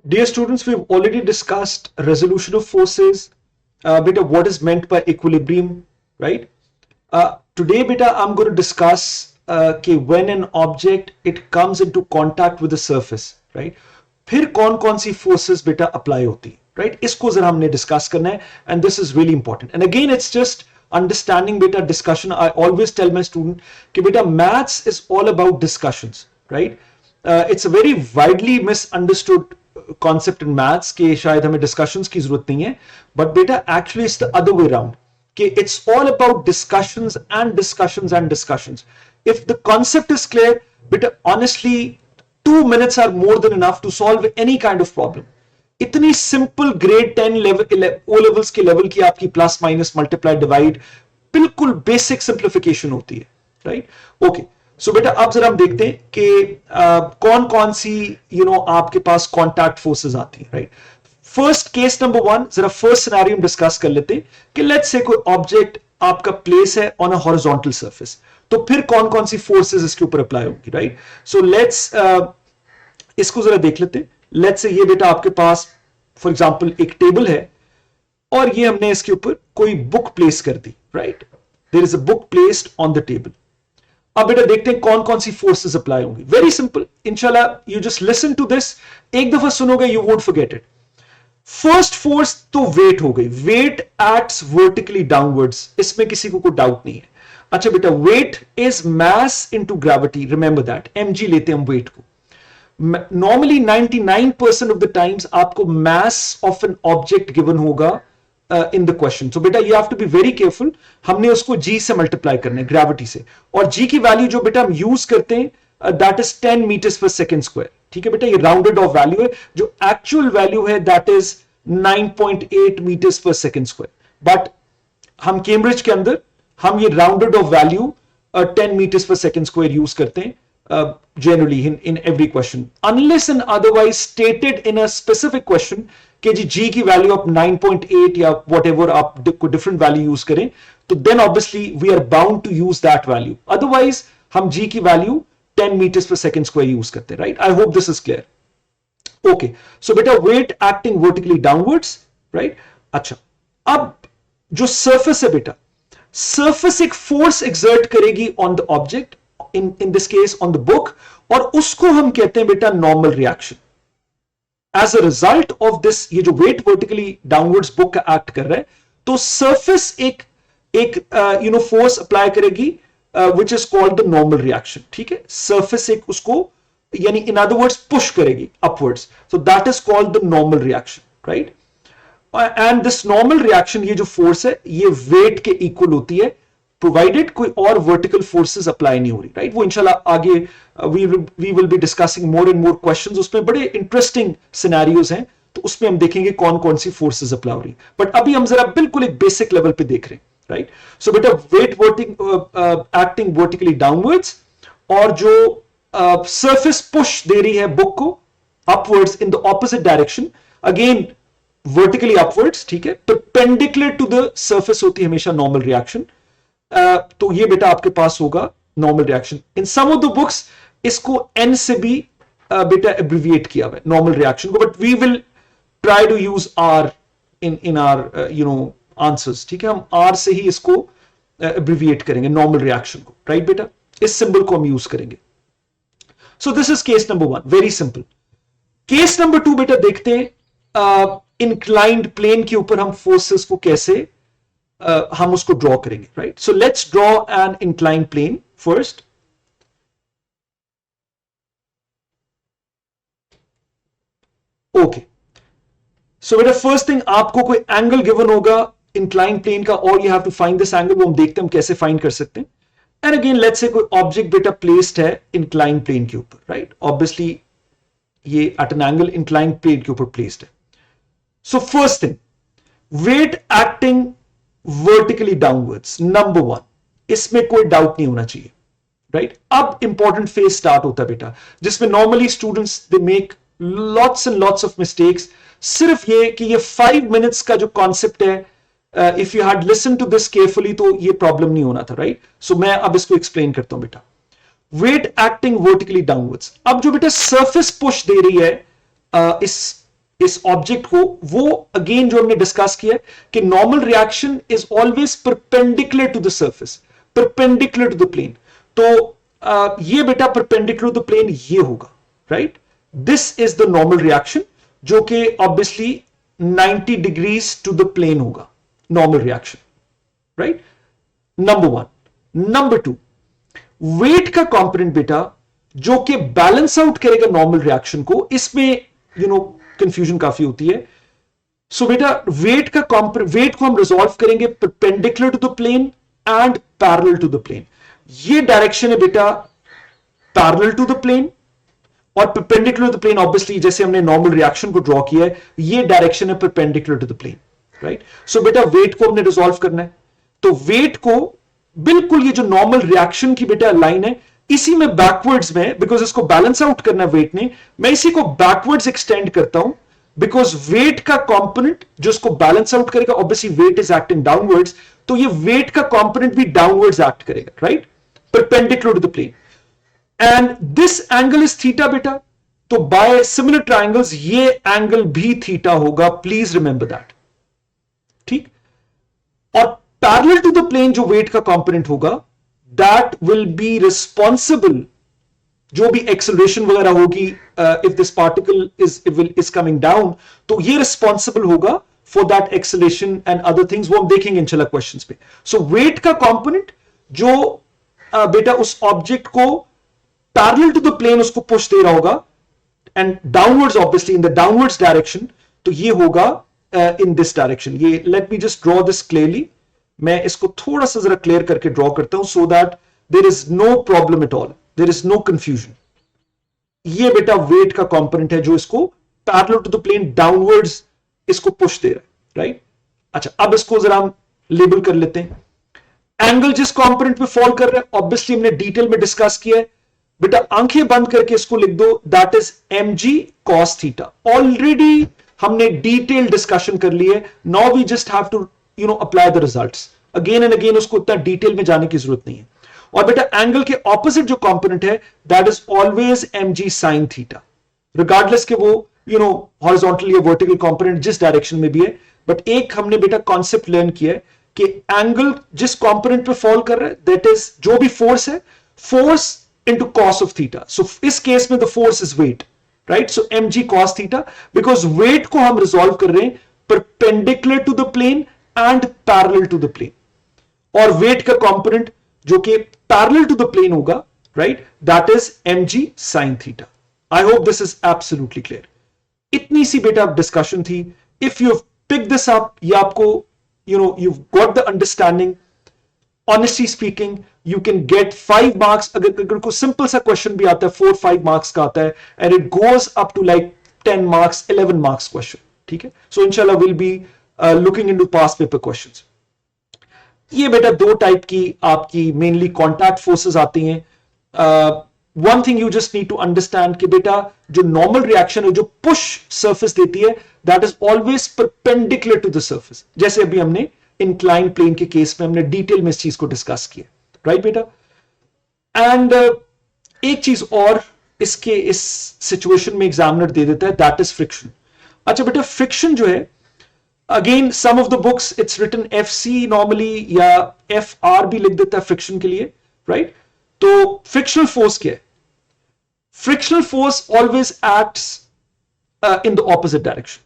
Dear students, we've already discussed resolution of forces, beta what is meant by equilibrium, right? Today, beta, I'm going to discuss when an object it comes into contact with the surface, right? फिर कौन कौन सी forces beta apply होती, right? इसको जरा हमने discuss करना है, and this is really important. And again, it's just understanding beta discussion. I always tell my student कि beta maths is all about discussions, right? It's a very widely misunderstood concept in maths कि शायद हमें discussions की जरूरत नहीं है, but beta actually it's the other way around. Okay, it's all about discussions and discussions and discussions. If the concept is clear, but honestly, 2 minutes are more than enough to solve any kind of problem. इतनी simple grade 10 level O levels के level की आपकी plus minus multiply divide बिल्कुल basic simplification होती है, right? Okay, so बेटा अब जरा हम देखते हैं कि कौन कौन सी आपके पास कॉन्टैक्ट फोर्सेस आती है, राइट? फर्स्ट केस नंबर 1, जरा फर्स्ट सिनेरियो डिस्कस कर लेते हैं कि लेट्स से कोई ऑब्जेक्ट आपका प्लेस है ऑन अ हॉरिजॉन्टल सरफेस, तो फिर कौन कौन सी फोर्सेस इसके ऊपर अप्लाई होगी, राइट? सो लेट्स इसको जरा देख लेते हैं. लेट्स से ये बेटा आपके पास फॉर एग्जांपल एक टेबल है और ये हमने इसके ऊपर कोई बुक प्लेस कर दी, right? There is a book placed on the table. अब बेटा देखते हैं कौन कौन सी फोर्सेस अप्लाई होंगी. वेरी सिंपल, इंशाल्लाह you just listen to this, एक दफा सुनोगे you won't forget it. First force तो वेट हो गई, वेट एक्ट्स वर्टिकली डाउनवर्ड्स, इसमें किसी को कोई डाउट नहीं है. अच्छा बेटा, weight is mass into gravity, remember that, mg लेते हैं हम वेट को. नॉर्मली 99% ऑफ द टाइम्स आपको mass of an object given होगा इन द क्वेश्चन. सो बेटा you have to be very careful, हमने उसको g से मल्टीप्लाई करना है, ग्रेविटी से, और g की वैल्यू जो बेटा हम यूज करते हैं दैट इज 10 मीटर्स पर सेकेंड स्क्वायर. ठीक है बेटा, ये राउंडेड ऑफ वैल्यू है, जो एक्चुअल वैल्यू है दैट इज 9.8 मीटर्स पर सेकेंड स्क्वायर. बट हम कैम्ब्रिज के अंदर हम ये rounded off value 10 meters per second square use करते हैं generally in every question, unless and otherwise stated in a specific question कि जी की वैल्यू आप 9.8 या whatever आप different value यूज करें, तो then obviously we are bound to use that value. Otherwise हम जी की value 10 meters per second square use करते हैं, right? I hope this is clear. Okay, so बेटा weight acting vertically downwards, right? अच्छा, अब जो surface है बेटा, surface एक force exert करेगी on the object, in this case on the book, और उसको हम कहते हैं बेटा normal reaction. As a result of this, ये जो weight vertically downwards book का act कर रहा है, तो surface एक force apply करेगी which is called the normal reaction. ठीक है, surface एक उसको यानी in other words push करेगी upwards, so that is called the normal reaction, right? And this normal reaction, ये जो force है ये weight के equal होती है, प्रोवाइडेड कोई और वर्टिकल फोर्सेस अप्लाई नहीं हो रही, राइट? वो इंशाल्लाह आगे we will be discussing more and more questions, उसमें बड़े इंटरेस्टिंग सिनेरियोज हैं, तो उसमें हम देखेंगे कौन कौन सी फोर्सेस अप्लाई हो रही. बट अभी हम जरा बिल्कुल एक बेसिक लेवल पे देख रहे हैं, राइट? सो बेटा वेट एक्टिंग वर्टिकली डाउनवर्ड्स, और जो सरफेस पुश दे रही है बुक को upwards in the opposite direction, again vertically upwards, ठीक है, परपेंडिकुलर टू द सरफेस होती है हमेशा नॉर्मल रिएक्शन. तो ये बेटा आपके पास होगा normal reaction. In some of the books इसको एन से भी बेटा एब्रिविएट किया हुआ है नॉर्मल रिएक्शन को, but we will try to use R in our answers. ठीक है, हम आर से ही इसको एब्रिविएट करेंगे नॉर्मल रिएक्शन को, राइट बेटा? इस सिंबल को हम यूज करेंगे. सो this is case number 1, very simple. Case number 2 बेटा देखते हैं इंक्लाइंड प्लेन के ऊपर हम फोर्सेस को कैसे हम उसको ड्रॉ करेंगे, right? So let's draw an inclined plane first. Okay, so बेटा फर्स्ट थिंग आपको कोई एंगल गिवन होगा इंक्लाइंड प्लेन का, और you have to find this angle. वो हम देखते हैं हम कैसे फाइंड कर सकते हैं. एंड अगेन लेट्स से कोई ऑब्जेक्ट बेटा प्लेस्ड है इंक्लाइंड प्लेन के ऊपर, राइट? ऑब्वियसली ये at an angle inclined plane के ऊपर प्लेस्ड है. So first thing, weight acting vertically downwards, number 1, इसमें कोई डाउट नहीं होना चाहिए, राइट? अब इंपॉर्टेंट फेज स्टार्ट होता है बेटा, जिसमें normally students they make lots and lots of mistakes. सिर्फ ये कि ये 5 मिनट्स का जो कॉन्सेप्ट है, if you had listen to this carefully तो ये प्रॉब्लम नहीं होना था, राइट? सो मैं अब इसको एक्सप्लेन करता हूं बेटा. वेट एक्टिंग वर्टिकली डाउनवर्ड्स, अब जो बेटा सरफेस पुश दे रही है इस ऑब्जेक्ट को, वो अगेन जो हमने डिस्कस किया कि normal reaction is always perpendicular to the surface, perpendicular to the plane. तो ये बेटा परपेंडिकुलर टू द प्लेन ये होगा, right. This is the normal reaction जो कि obviously 90 degrees to the plane होगा, normal reaction, right. Number one. Number two, weight का component बेटा जो कि बैलेंस आउट करेगा नॉर्मल रिएक्शन को, इसमें कंफ्यूजन काफी होती है। सो बेटा वेट को हम रिजॉल्व करेंगे perpendicular to the plane and parallel to the plane. ये डायरेक्शन है बेटा पैरेलल टू द प्लेन, और perpendicular to the plane obviously जैसे हमने नॉर्मल रिएक्शन को ड्रॉ किया है, ये डायरेक्शन है perpendicular to the plane, right. So बेटा वेट को हमने रिजॉल्व करना है, तो वेट को बिल्कुल ये जो नॉर्मल रिएक्शन की बेटा लाइन है, इसी में बैकवर्ड्स में, बिकॉज इसको बैलेंस आउट करना है वेट ने, मैं इसी को बैकवर्ड्स एक्सटेंड करता हूं, बिकॉज वेट का कंपोनेंट जो इसको बैलेंस आउट करेगा, obviously weight is acting downwards, तो ये वेट का कंपोनेंट भी डाउनवर्ड्स एक्ट करेगा, right, perpendicular to the plane. And this angle is theta बेटा, तो बाय सिमिलर ट्रायंगल्स ये एंगल भी थीटा होगा, प्लीज रिमेंबर दैट, ठीक। और पैरेलल टू द प्लेन जो वेट का कंपोनेंट होगा, दैट विल बी रिस्पॉन्सिबल, जो भी एक्सेलरेशन वगैरह होगी, if this particle is coming down, तो ये रिस्पॉन्सिबल होगा for that acceleration and other things, वो हम देखेंगे इंशाल्लाह क्वेश्चंस पे। सो वेट का कंपोनेंट जो बेटा उस ऑब्जेक्ट को पैरेलल टू द प्लेन उसको पुश दे रहा होगा, and downwards obviously in the downwards direction, तो ये होगा इन दिस डायरेक्शन। ये late me just draw this clearly, मैं इसको थोड़ा सा जरा क्लियर करके ड्रॉ करता हूं, so that there is no problem at all, there is no confusion. ये बेटा वेट का कंपोनेंट है जो इसको parallel to the plane downwards इसको पुश दे रहा है, राइट। अच्छा, अब इसको जरा हम लेबल कर लेते हैं। एंगल जिस कंपोनेंट पे फॉल कर रहा है, ऑब्वियसली हमने डिटेल में डिस्कस किया है बेटा, आंखें बंद करके इसको लिख दो, that is mg cos theta. Already हमने डिटेल डिस्कशन कर ली है, now we just have to apply the results again and again, उसको इतना डिटेल में जाने की जरूरत नहीं है। और बेटा एंगल के ऑपोजिट जो कंपोनेंट है, that is always mg sin theta, regardless के वो हॉरिजॉन्टल या वर्टिकल कंपोनेंट जिस डायरेक्शन में भी है। बट एक हमने बेटा कॉन्सेप्ट लर्न किया है कि एंगल जिस कंपोनेंट पे फॉल कर रहा है, दैट इज जो भी फोर्स है, force into cos of theta. So इस केस में the force is weight, right? So mg cos theta, because weight को हम रिजॉल्व कर रहे हैं perpendicular to the plane and parallel to the plane, और weight का कंपोनेंट जो कि parallel to the plane होगा, right? That is mg sin theta. I hope this is absolutely clear. इतनी सी बेटा डिस्कशन थी। If you've picked this up, ये आपको you've got the understanding, honestly speaking you can get 5 marks, अगर कोई simple सा question भी आता है 4-5 मार्क्स का आता है, and it goes up to like 10 marks 11 marks question, ठीक है। सो इंशाल्लाह will be looking into past paper questions. ये बेटा दो टाइप की आपकी मेनली कॉन्टैक्ट फोर्सेस आती हैं। One thing you just need to understand कि बेटा जो नॉर्मल रिएक्शन है जो पुश सरफेस देती है, that is always perpendicular to the surface, जैसे अभी हमने इंक्लाइन प्लेन के केस में हमने डिटेल में इस चीज को डिस्कस किया, राइट बेटा। एंड एक चीज और इसके इस सिचुएशन में एग्जामिनर दे देता है, दैट इज फ्रिक्शन। अच्छा बेटा फ्रिक्शन जो है, again some of the books it's written FC normally, या FR भी लिख देता है फ्रिक्शन के लिए, राइट। तो फ्रिक्शनल फोर्स क्या है? Frictional force always acts in the opposite direction,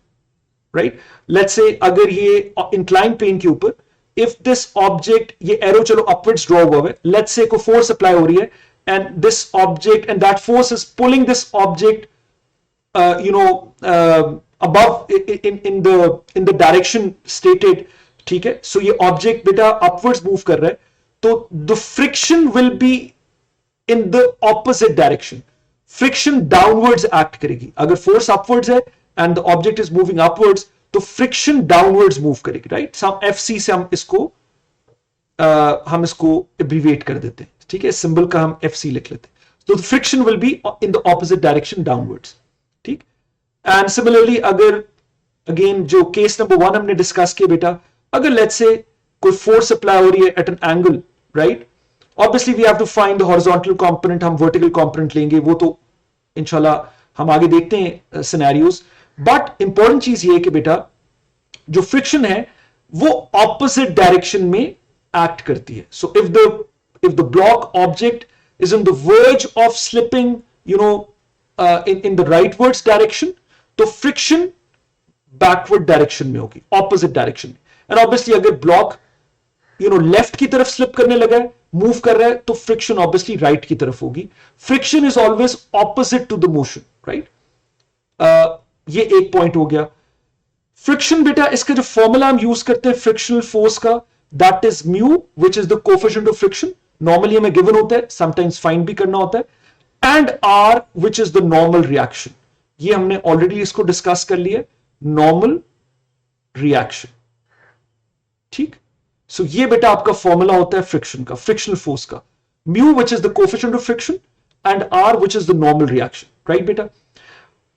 right. Let's say अगर ये इंक्लाइन प्लेन के ऊपर, इफ दिस ऑब्जेक्ट, ये एरो चलो अपवर्ड्स ड्रॉ हुआ है, लेट्स से को फोर्स अप्लाई हो रही है, and this object and that force is pulling this object above in the direction stated, ठीक है। सो ये ऑब्जेक्ट बेटा अपवर्ड्स मूव कर रहा है, तो the friction will be in the opposite direction, friction downwards act करेगी। अगर फोर्स अपवर्ड्स है and the object is moving upwards, तो फ्रिक्शन डाउनवर्ड्स मूव करेगी, राइट। सम FC से हम इसको एब्रीविएट कर देते हैं, ठीक है, सिंबल का हम FC लिख लेते हैं। तो friction will be in the opposite direction downwards, ठीक। एंड सिमिलरली अगर अगेन जो केस नंबर 1 हमने डिस्कस किया बेटा, अगर लेट्स से कोई फोर्स अप्लाई हो रही है at an angle, right, obviously we have to find the horizontal component, हम वर्टिकल कंपोनेंट लेंगे, वो तो इंशाल्लाह हम आगे देखते हैं सिनेरियोज। बट इंपॉर्टेंट चीज ये है कि बेटा जो फ्रिक्शन है वो ऑपोजिट डायरेक्शन में एक्ट करती है। सो if the block object is in the verge of slipping, in the rightwards direction, तो friction backward direction में होगी, opposite direction में। And obviously अगर block लेफ्ट की तरफ स्लिप करने लगा है, मूव कर रहा है, तो फ्रिक्शन ऑब्वियसली राइट की तरफ होगी। Friction is always opposite to the motion, right. ये एक पॉइंट हो गया। फ्रिक्शन बेटा इसका जो फॉर्मूला हम यूज करते हैं फ्रिक्शनल फोर्स का, that is mu which is the coefficient of friction. Normally हमें गिवन होता है, समटाइम्स फाइंड भी करना होता है। And R which is the normal reaction, ये हमने ऑलरेडी इसको डिस्कस कर लिया, नॉर्मल रिएक्शन, ठीक। सो ये बेटा आपका फॉर्मूला होता है फ्रिक्शन का, फ्रिक्शनल फोर्स का, mu which is the coefficient of friction and R which is the normal reaction, right बेटा।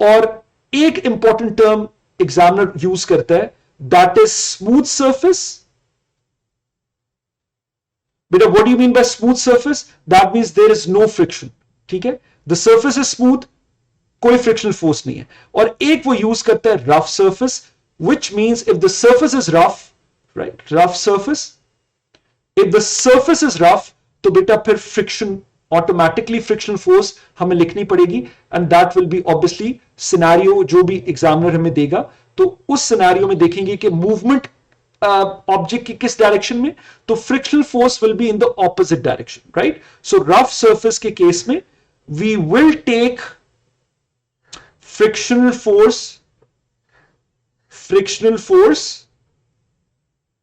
और एक इंपॉर्टेंट टर्म एग्जामिनर यूज करता है, दैट इज स्मूथ सरफेस। बेटा what do you mean by smooth surface? That means there is no friction, ठीक है। The surface is smooth, कोई frictional force नहीं है। और एक वो यूज करता है rough surface, which means if the surface is rough, right, rough surface, if the surface is rough, तो बेटा फिर friction, automatically frictional force हमें लिखनी पड़ेगी, and that will be obviously scenario जो भी examiner हमें देगा, तो उस scenario में देखेंगे कि movement object की किस direction में, तो frictional force will be in the opposite direction, right? So rough surface के case में we will take frictional force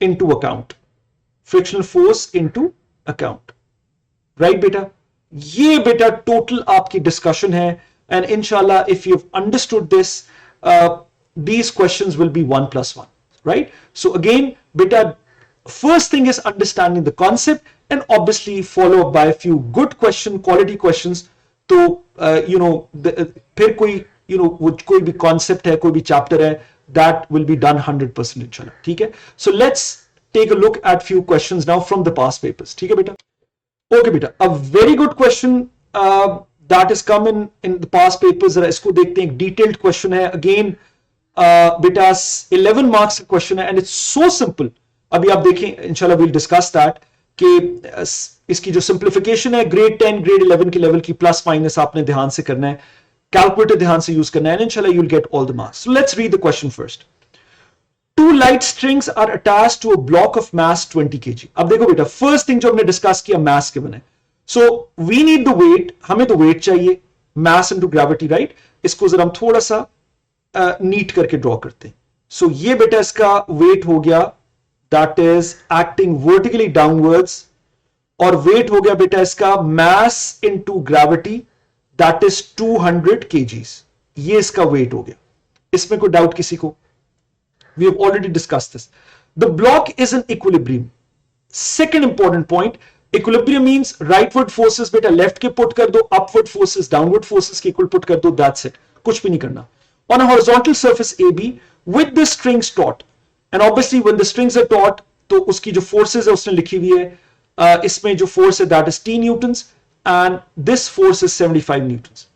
into account, frictional force into account, right beta? ये बेटा टोटल आपकी डिस्कशन है, एंड इंशाल्लाह if you understood this, these questions will be 1+1, right? So again beta, first thing is understanding the concept and obviously follow up by a few good quality questions. तो फिर कोई कोई भी concept है, कोई भी चैप्टर है, that will be done 100% inshallah, ठीक है। So let's take a look at few questions now from the past papers, ठीक है बेटा। Okay बेटा, a very good question that is come in the past papers, जरा इसको देखते हैं। एक detailed question है, again बेटा 11 marks का question है, and it's so simple। अभी आप देखें इंशाल्लाह we'll discuss that कि इसकी जो simplification है grade 10 grade 11 के लेवल की, प्लस माइनस आपने ध्यान से करना है, कैलकुलेटर ध्यान से यूज करना है, इंशाल्लाह you'll get all the marks. So let's read the question first. Two light strings are attached to a block of mass 20 kg. अब देखो बेटा, first thing जो हमने डिस्कस किया, mass गिवन है, so we need the weight, हमें तो weight चाहिए, mass into gravity, right? इसको जरा हम थोड़ा सा नीट करके ड्रॉ करते हैं। so ये बेटा इसका weight हो गया, that is acting vertically downwards, और weight हो गया बेटा इसका mass into gravity, that is 200 kgs. ये इसका weight हो गया, इसमें कोई डाउट किसी को? We have already discussed this. The block is in equilibrium. Second important point, equilibrium means rightward forces बेटा left के put कर दो, upward forces downward forces के equal put कर दो, that's it. कुछ भी नहीं करना। On a horizontal surface AB with the strings taut, and obviously when the strings are taut, तो उसकी जो forces है उसने लिखी हुई है, इसमें जो force है that is T newtons, and this force is 75 newtons.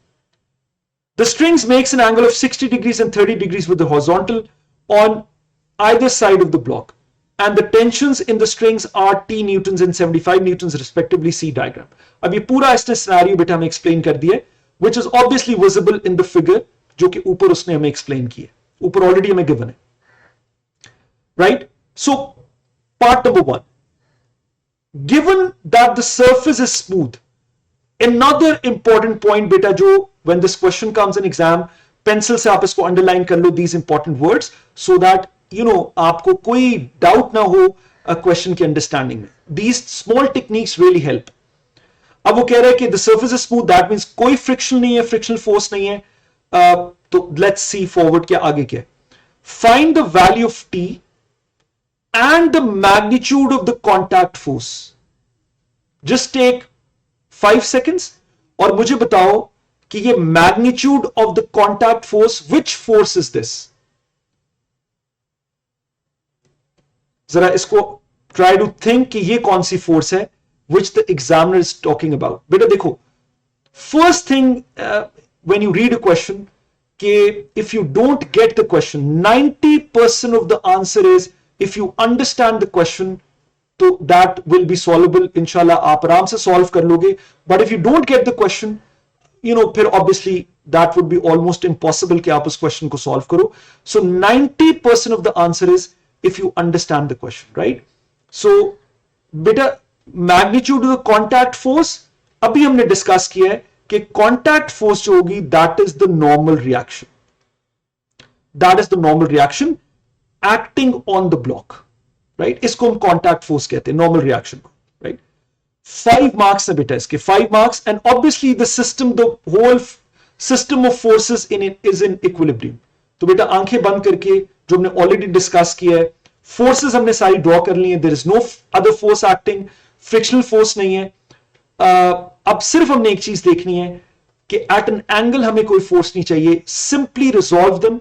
The strings makes an angle of 60 degrees and 30 degrees with the horizontal on either side of the block, and the tensions in the strings are T newtons and 75 newtons respectively. See diagram. अब ये पूरा इसने scenario बेटा हमें explain कर दिया, which is obviously visible in the figure जो कि ऊपर उसने हमें एक्सप्लेन किया, ऊपर ऑलरेडी हमें गिवन है, right? So part number 1, given that the surface is smooth, another important point बेटा जो when this question comes in exam, pencil से आप इसको अंडरलाइन कर लो, these important words, so that आपको कोई डाउट ना हो क्वेश्चन की अंडरस्टैंडिंग में। These small techniques really help. अब वो कह रहे हैं कि the surface is smooth, that means कोई फ्रिक्शन नहीं है, फ्रिक्शनल फोर्स नहीं है, तो let's see forward क्या आगे क्या। Find the value of T and the magnitude of the contact force. Just take 5 seconds और मुझे बताओ कि ये magnitude of the contact force, which force is this? जरा इसको ट्राई टू थिंक कि ये कौन सी फोर्स है which the examiner is talking about. बेटा देखो, first thing when you read a question, if you don't get the question, 90% of the answer is if you understand the question, तो that will be solvable. इंशाल्लाह आप आराम से solve कर लोगे. But if you don't get the question, फिर obviously that would be almost impossible कि आप उस question को solve करो. So 90% of the answer is if you understand the question, right? So बेटा magnitude of the contact force अभी हमने discuss किया है कि contact force जो होगी that is the normal reaction. That is the normal reaction acting on the block, right? इसको हम contact force कहते हैं, normal reaction को, right? 5 marks है बेटा इसके, 5 marks, and obviously the system, the whole system of forces in it is in equilibrium. तो बेटा आंखें बंद करके जो हमने ऑलरेडी डिस्कस किया है, फोर्सेस हमने सारी ड्रॉ कर ली है. There is no other force acting, frictional force नहीं है. अब सिर्फ हमने एक चीज देखनी है कि एट एन एंगल हमें कोई फोर्स नहीं चाहिए. Simply resolve them.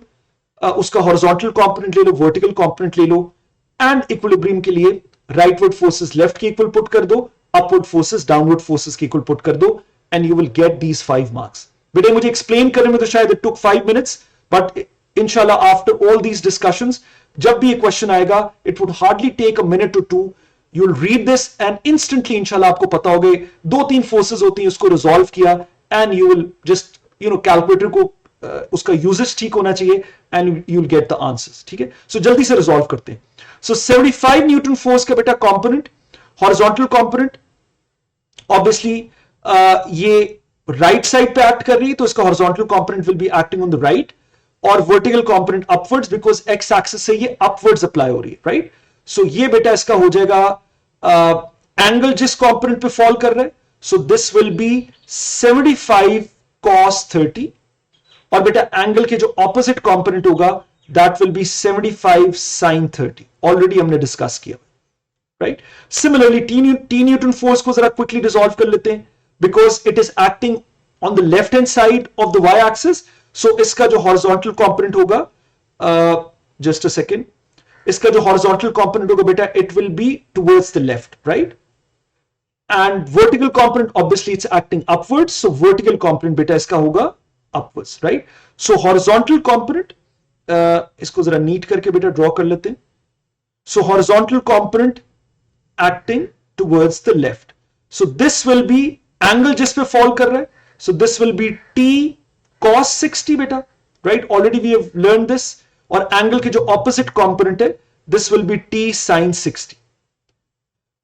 उसका हॉरिजॉन्टल कंपोनेंट ले लो, वर्टिकल कंपोनेंट ले लो, एंड इक्विलिब्रियम के लिए राइटवर्ड फोर्सेस लेफ्ट के इक्वल पुट कर दो, अपवर्ड फोर्सेस डाउनवर्ड फोर्सेस के इक्वल पुट कर दो, and you will get these 5 marks. बेटे मुझे एक्सप्लेन करने में तो शायद इट टुक 5 मिनट्स, बट इंशाल्लाह आफ्टर ऑल दीज डिस्कशंस जब भी ये क्वेश्चन आएगा it would hardly take a minute to 2. You will read this and instantly इंशाल्लाह आपको पता हो गए 2-3 फोर्सेस होती हैं, उसको रिजॉल्व किया, and you will just calculator को उसका यूजेज ठीक होना चाहिए, and you will get the answers. ठीक है, सो जल्दी से रिजॉल्व करते हैं. सो 75 न्यूटन फोर्स का बेटा कंपोनेंट, हॉरिजॉन्टल कंपोनेंट, ऑब्वियसली ये राइट साइड पे एक्ट कर रही है, तो इसका horizontal component will be acting on the right, और vertical component upwards, because X axis से ये अपवर्ड्स अप्लाई हो रही है, राइट. सो ये बेटा इसका हो जाएगा एंगल जिस कंपोनेंट पे फॉल कर रहा है, so this will be 75 cos 30, और बेटा एंगल के जो ऑपोजिट कंपोनेंट होगा that will be 75 sin 30. Already हमने डिस्कस किया, right. Similarly T Newton force को जरा क्विकली रिजॉल्व कर लेते हैं, because it is acting on the left hand side of the Y axis. So इसका जो हॉरिजॉन्टल कंपोनेंट होगा, जस्ट अ सेकेंड, इसका जो हॉरिजॉन्टल कंपोनेंट होगा बेटा it will be towards the left, right. And vertical component obviously it's acting upwards, so vertical component बेटा इसका होगा upwards, right. So horizontal component, इसको जरा नीट करके बेटा ड्रॉ कर लेते हैं. So horizontal component acting towards the left, so this will be angle जिस पे फॉल कर रहा है, so this will be T cos 60 बेटा, right. Already we have learn this. और एंगल के जो ऑपोजिट कंपोनेंट है this will be T sin 60.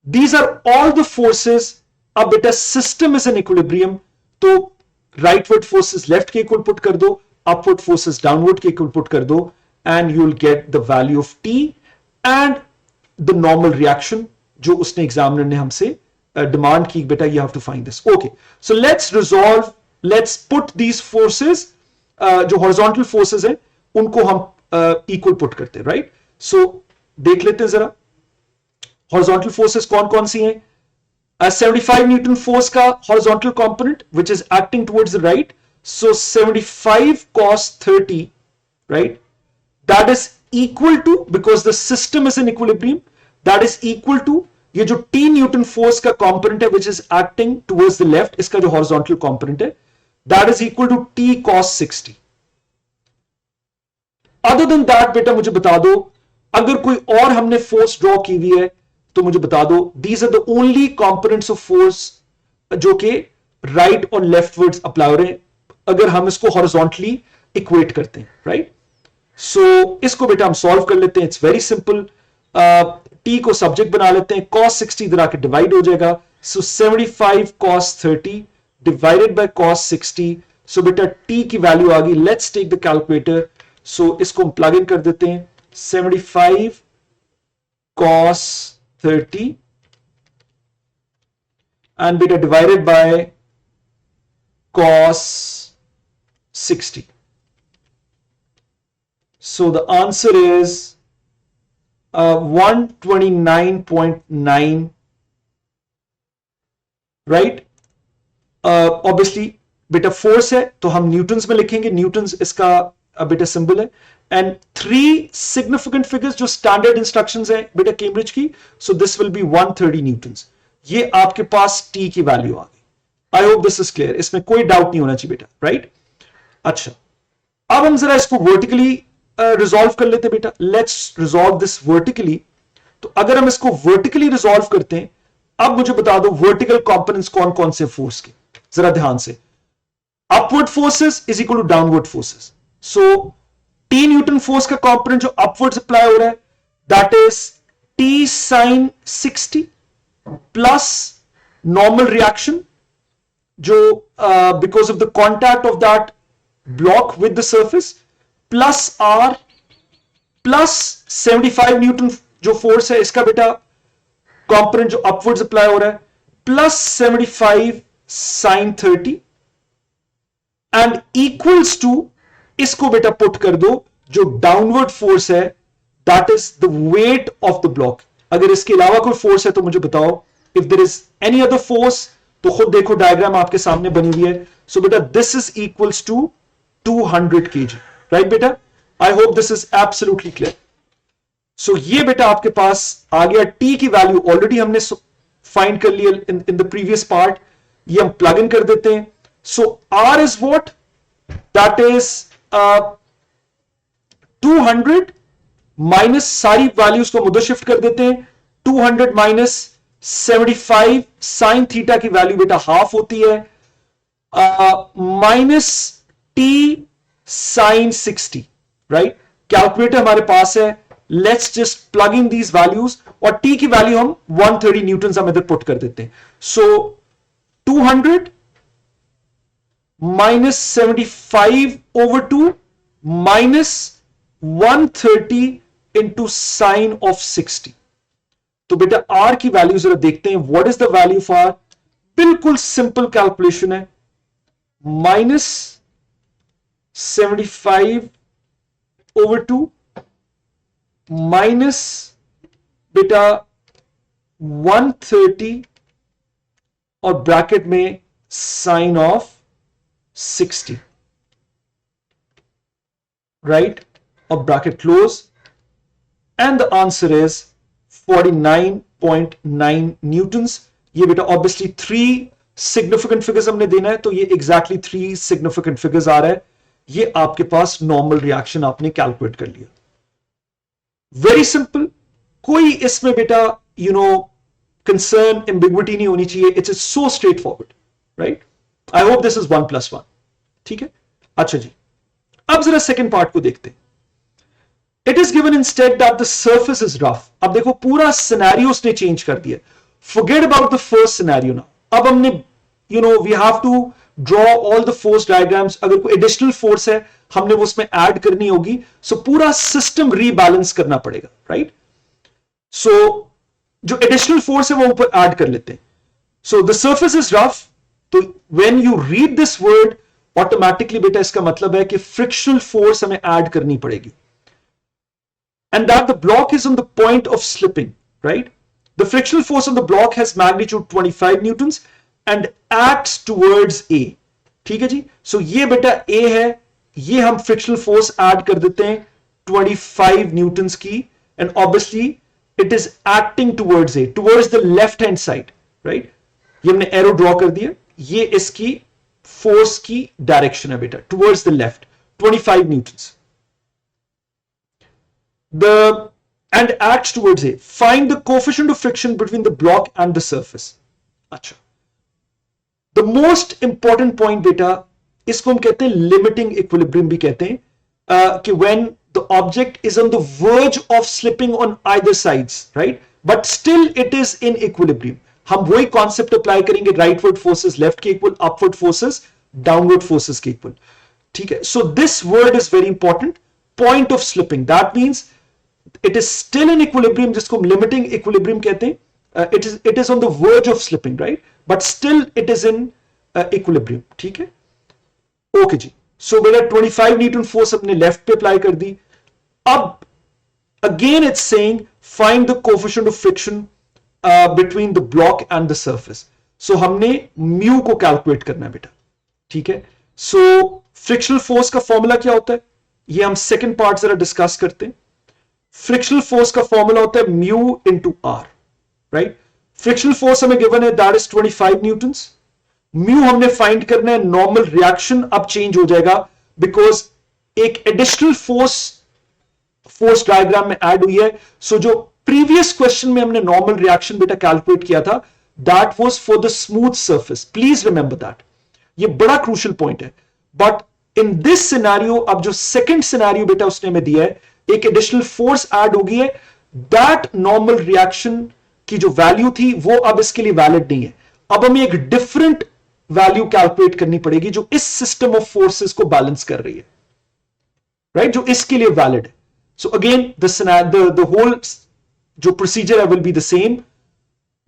These are all the forces. अब बेटा सिस्टम इज इन इक्विलिब्रियम, तो राइटवर्ड फोर्सेस लेफ्ट के equal put कर दो, अपवर्ड फोर्सेस डाउनवर्ड के इक्वल पुट कर दो, and you will get the value of T and the normal reaction जो उसने एग्जामिनर ने हमसे डिमांड की. बेटा you have to find this. Okay, so let's resolve, let's put these forces, जो हॉरिजॉन्टल फोर्सेस हैं उनको हम इक्वल पुट करते हैं, राइट. सो देख लेते हैं जरा हॉरिजॉन्टल फोर्सेस कौन कौन सी हैं. 75 न्यूटन फोर्स का horizontal component which is acting towards the right, so 75 cos 30, right, that is equal to, because the system is in equilibrium, that is equal to ये जो टी न्यूटन फोर्स का component है which is acting towards the left, इसका जो horizontal component है that is equal to T cos 60. Other than that बेटा मुझे बता दो, अगर कोई और हमने फोर्स ड्रॉ की हुई है तो मुझे बता दो. These are the only components of force जो कि राइट और लेफ्टवर्ड्स अप्लाई हो रहे हैं अगर हम इसको हॉरिजॉन्टली इक्वेट करते हैं, राइट. सो इसको बेटा हम सॉल्व कर लेते हैं. It's very simple. टी को सब्जेक्ट बना लेते हैं, cos 60 इधर आके डिवाइड हो जाएगा, so 75 cos 30 divided by cos 60. So बेटा टी की वैल्यू आ गई. Let's take the calculator. So इसको हम प्लग इन कर देते हैं. 75 cos 30 एंड बेटा divided by cos 60. So the answer is 129.9, right. Obviously बेटा फोर्स है तो हम न्यूटन्स में लिखेंगे. न्यूटन्स इसका बेटा सिंबल है. एंड 3 सिग्निफिकेंट फिगर्स जो स्टैंडर्ड इंस्ट्रक्शंस है बेटा कैम्ब्रिज की, सो दिस विल बी 130 न्यूटन्स. ये आपके पास टी की वैल्यू आ गई. आई होप दिस इज क्लियर. इसमें कोई डाउट नहीं होना चाहिए बेटा, राइट. अच्छा, अब हम जरा इसको वर्टिकली रिजॉल्व कर लेते बेटा. Let's resolve this vertically. तो अगर हम इसको वर्टिकली रिजॉल्व करते हैं, अब मुझे बता दो वर्टिकल कंपोनेंट्स कौन कौन से फोर्स के, जरा ध्यान से. Upward forces is equal to downward forces. So T Newton force का कंपोनेंट जो अपवर्ड अप्लाई हो रहा है, that is T sine 60 plus normal reaction जो because of the contact of that block with the surface, plus R plus 75 newton जो force है इसका बेटा कंपोनेंट जो अपवर्ड्स अप्लाई हो रहा है, plus 75 sine 30 and equals to, इसको बेटा पुट कर दो जो डाउनवर्ड फोर्स है, that is the weight of the block. अगर इसके अलावा कोई फोर्स है तो मुझे बताओ. If there is any other force तो खुद देखो, डायग्राम आपके सामने बनी हुई है. सो बेटा this is equals to 200 kg, right बेटा. I hope this is absolutely clear. So ये बेटा आपके पास आ गया. टी की वैल्यू ऑलरेडी हमने फाइंड कर लिया इन द प्रीवियस पार्ट. ये हम प्लग इन कर देते हैं. So R is what, that is 200 minus, सारी वैल्यूज को उधर शिफ्ट कर देते हैं. 200 माइनस 75 साइन थीटा की वैल्यू बेटा हाफ होती है, minus T sine 60, right. Calculator हमारे पास है. Let's just plug in these values, और टी की वैल्यू हम 130 न्यूटन हम इधर पुट कर देते हैं. So 200 minus 75 over 2 minus 130 into sine of 60. तो बेटा आर की वैल्यू जरा देखते हैं. What is the value for R? बिल्कुल सिंपल कैलकुलेशन है. माइनस 75 ओवर 2 माइनस बेटा 130 और ब्रैकेट में साइन ऑफ 60, राइट, और bracket close, and the answer is 49.9 newtons. ये बेटा ऑब्वियसली 3 सिग्निफिकेंट फिगर्स हमने देना है, तो ये एग्जैक्टली 3 सिग्निफिकेंट फिगर्स आ रहा है. ये आपके पास नॉर्मल रिएक्शन आपने कैलकुलेट कर लिया. Very simple. कोई इसमें बेटा कंसर्न, एम्बिग्विटी नहीं होनी चाहिए. It's so straight forward, right. I hope this is 1+1. ठीक है. अच्छा जी, अब जरा सेकेंड पार्ट को देखते हैं. It is given instead that the surface is rough. अब देखो पूरा सिनेरियो उसने चेंज कर दिया. Forget about the first scenario now. अब हमने we have to draw all the force diagrams. अगर कोई एडिशनल फोर्स है हमने वो उसमें ऐड करनी होगी. सो पूरा सिस्टम रीबैलेंस करना पड़ेगा, राइट. सो जो एडिशनल फोर्स है वो ऊपर ऐड कर लेते हैं. So the surface is rough. तो when you read this word, automatically बेटा इसका मतलब है कि फ्रिक्शनल फोर्स हमें ऐड करनी पड़ेगी. And that the block is on the point of slipping, right? The frictional force on the block has magnitude 25 newtons and acts towards A. ठीक है जी. So ये बेटा A है, ये हम frictional force add कर देते हैं 25 newtons की, and obviously it is acting towards A, towards the left hand side, right? ये हमने arrow draw कर दिया. ये इसकी force की direction है बेटा, towards the left, 25 newtons. And acts towards A. Find the coefficient of friction between the block and the surface. अच्छा, the most important point बेटा, इसको हम कहते हैं limiting equilibrium भी कहते हैं, कि when the object is on the verge of slipping on either sides, right? But still it is in equilibrium. हम वही concept apply करेंगे, rightward forces left के equal, upward forces downward forces के equal. ठीक है. So this word is very important. Point of slipping. That means it is still in equilibrium, जिसको हम limiting equilibrium कहते हैं. It is on the verge of slipping, right? But still it is in equilibrium. ठीक है. Okay जी. So बेटा 25 newton force अपने left पे apply कर दी. अब again it's saying find the coefficient of friction between the block and the surface. So हमने mu को कैलकुलेट करना है बेटा. ठीक है. सो फ्रिक्शनल फोर्स का फॉर्मूला क्या होता है, ये हम सेकेंड पार्ट जरा डिस्कस करते हैं. फ्रिक्शनल फोर्स का फॉर्मूला होता है mu into R, right. Frictional force हमें गिवन है, दैट इज 25 न्यूटन्स. म्यू हमने फाइंड करना है नॉर्मल रिएक्शन. अब चेंज हो जाएगा, बिकॉज एक एडिशनल फोर्स डायग्राम में ऐड हुई है. सो जो प्रीवियस क्वेश्चन में हमने नॉर्मल रिएक्शन बेटा कैलकुलेट किया था, that was for the smooth surface. Please remember that. ये बड़ा क्रूशियल पॉइंट है. बट इन दिस सिनेरियो, अब जो सेकंड सिनेरियो बेटा उसने हमें दिया है, एक एडिशनल फोर्स ऐड हो गई है. दैट नॉर्मल रिएक्शन की जो वैल्यू थी वो अब इसके लिए वैलिड नहीं है. अब हमें एक डिफरेंट वैल्यू कैलकुलेट करनी पड़ेगी जो इस सिस्टम ऑफ फोर्सेस को बैलेंस कर रही है, राइट, जो इसके लिए वैलिड है. सो अगेन द होल जो प्रोसीजर है will be the same,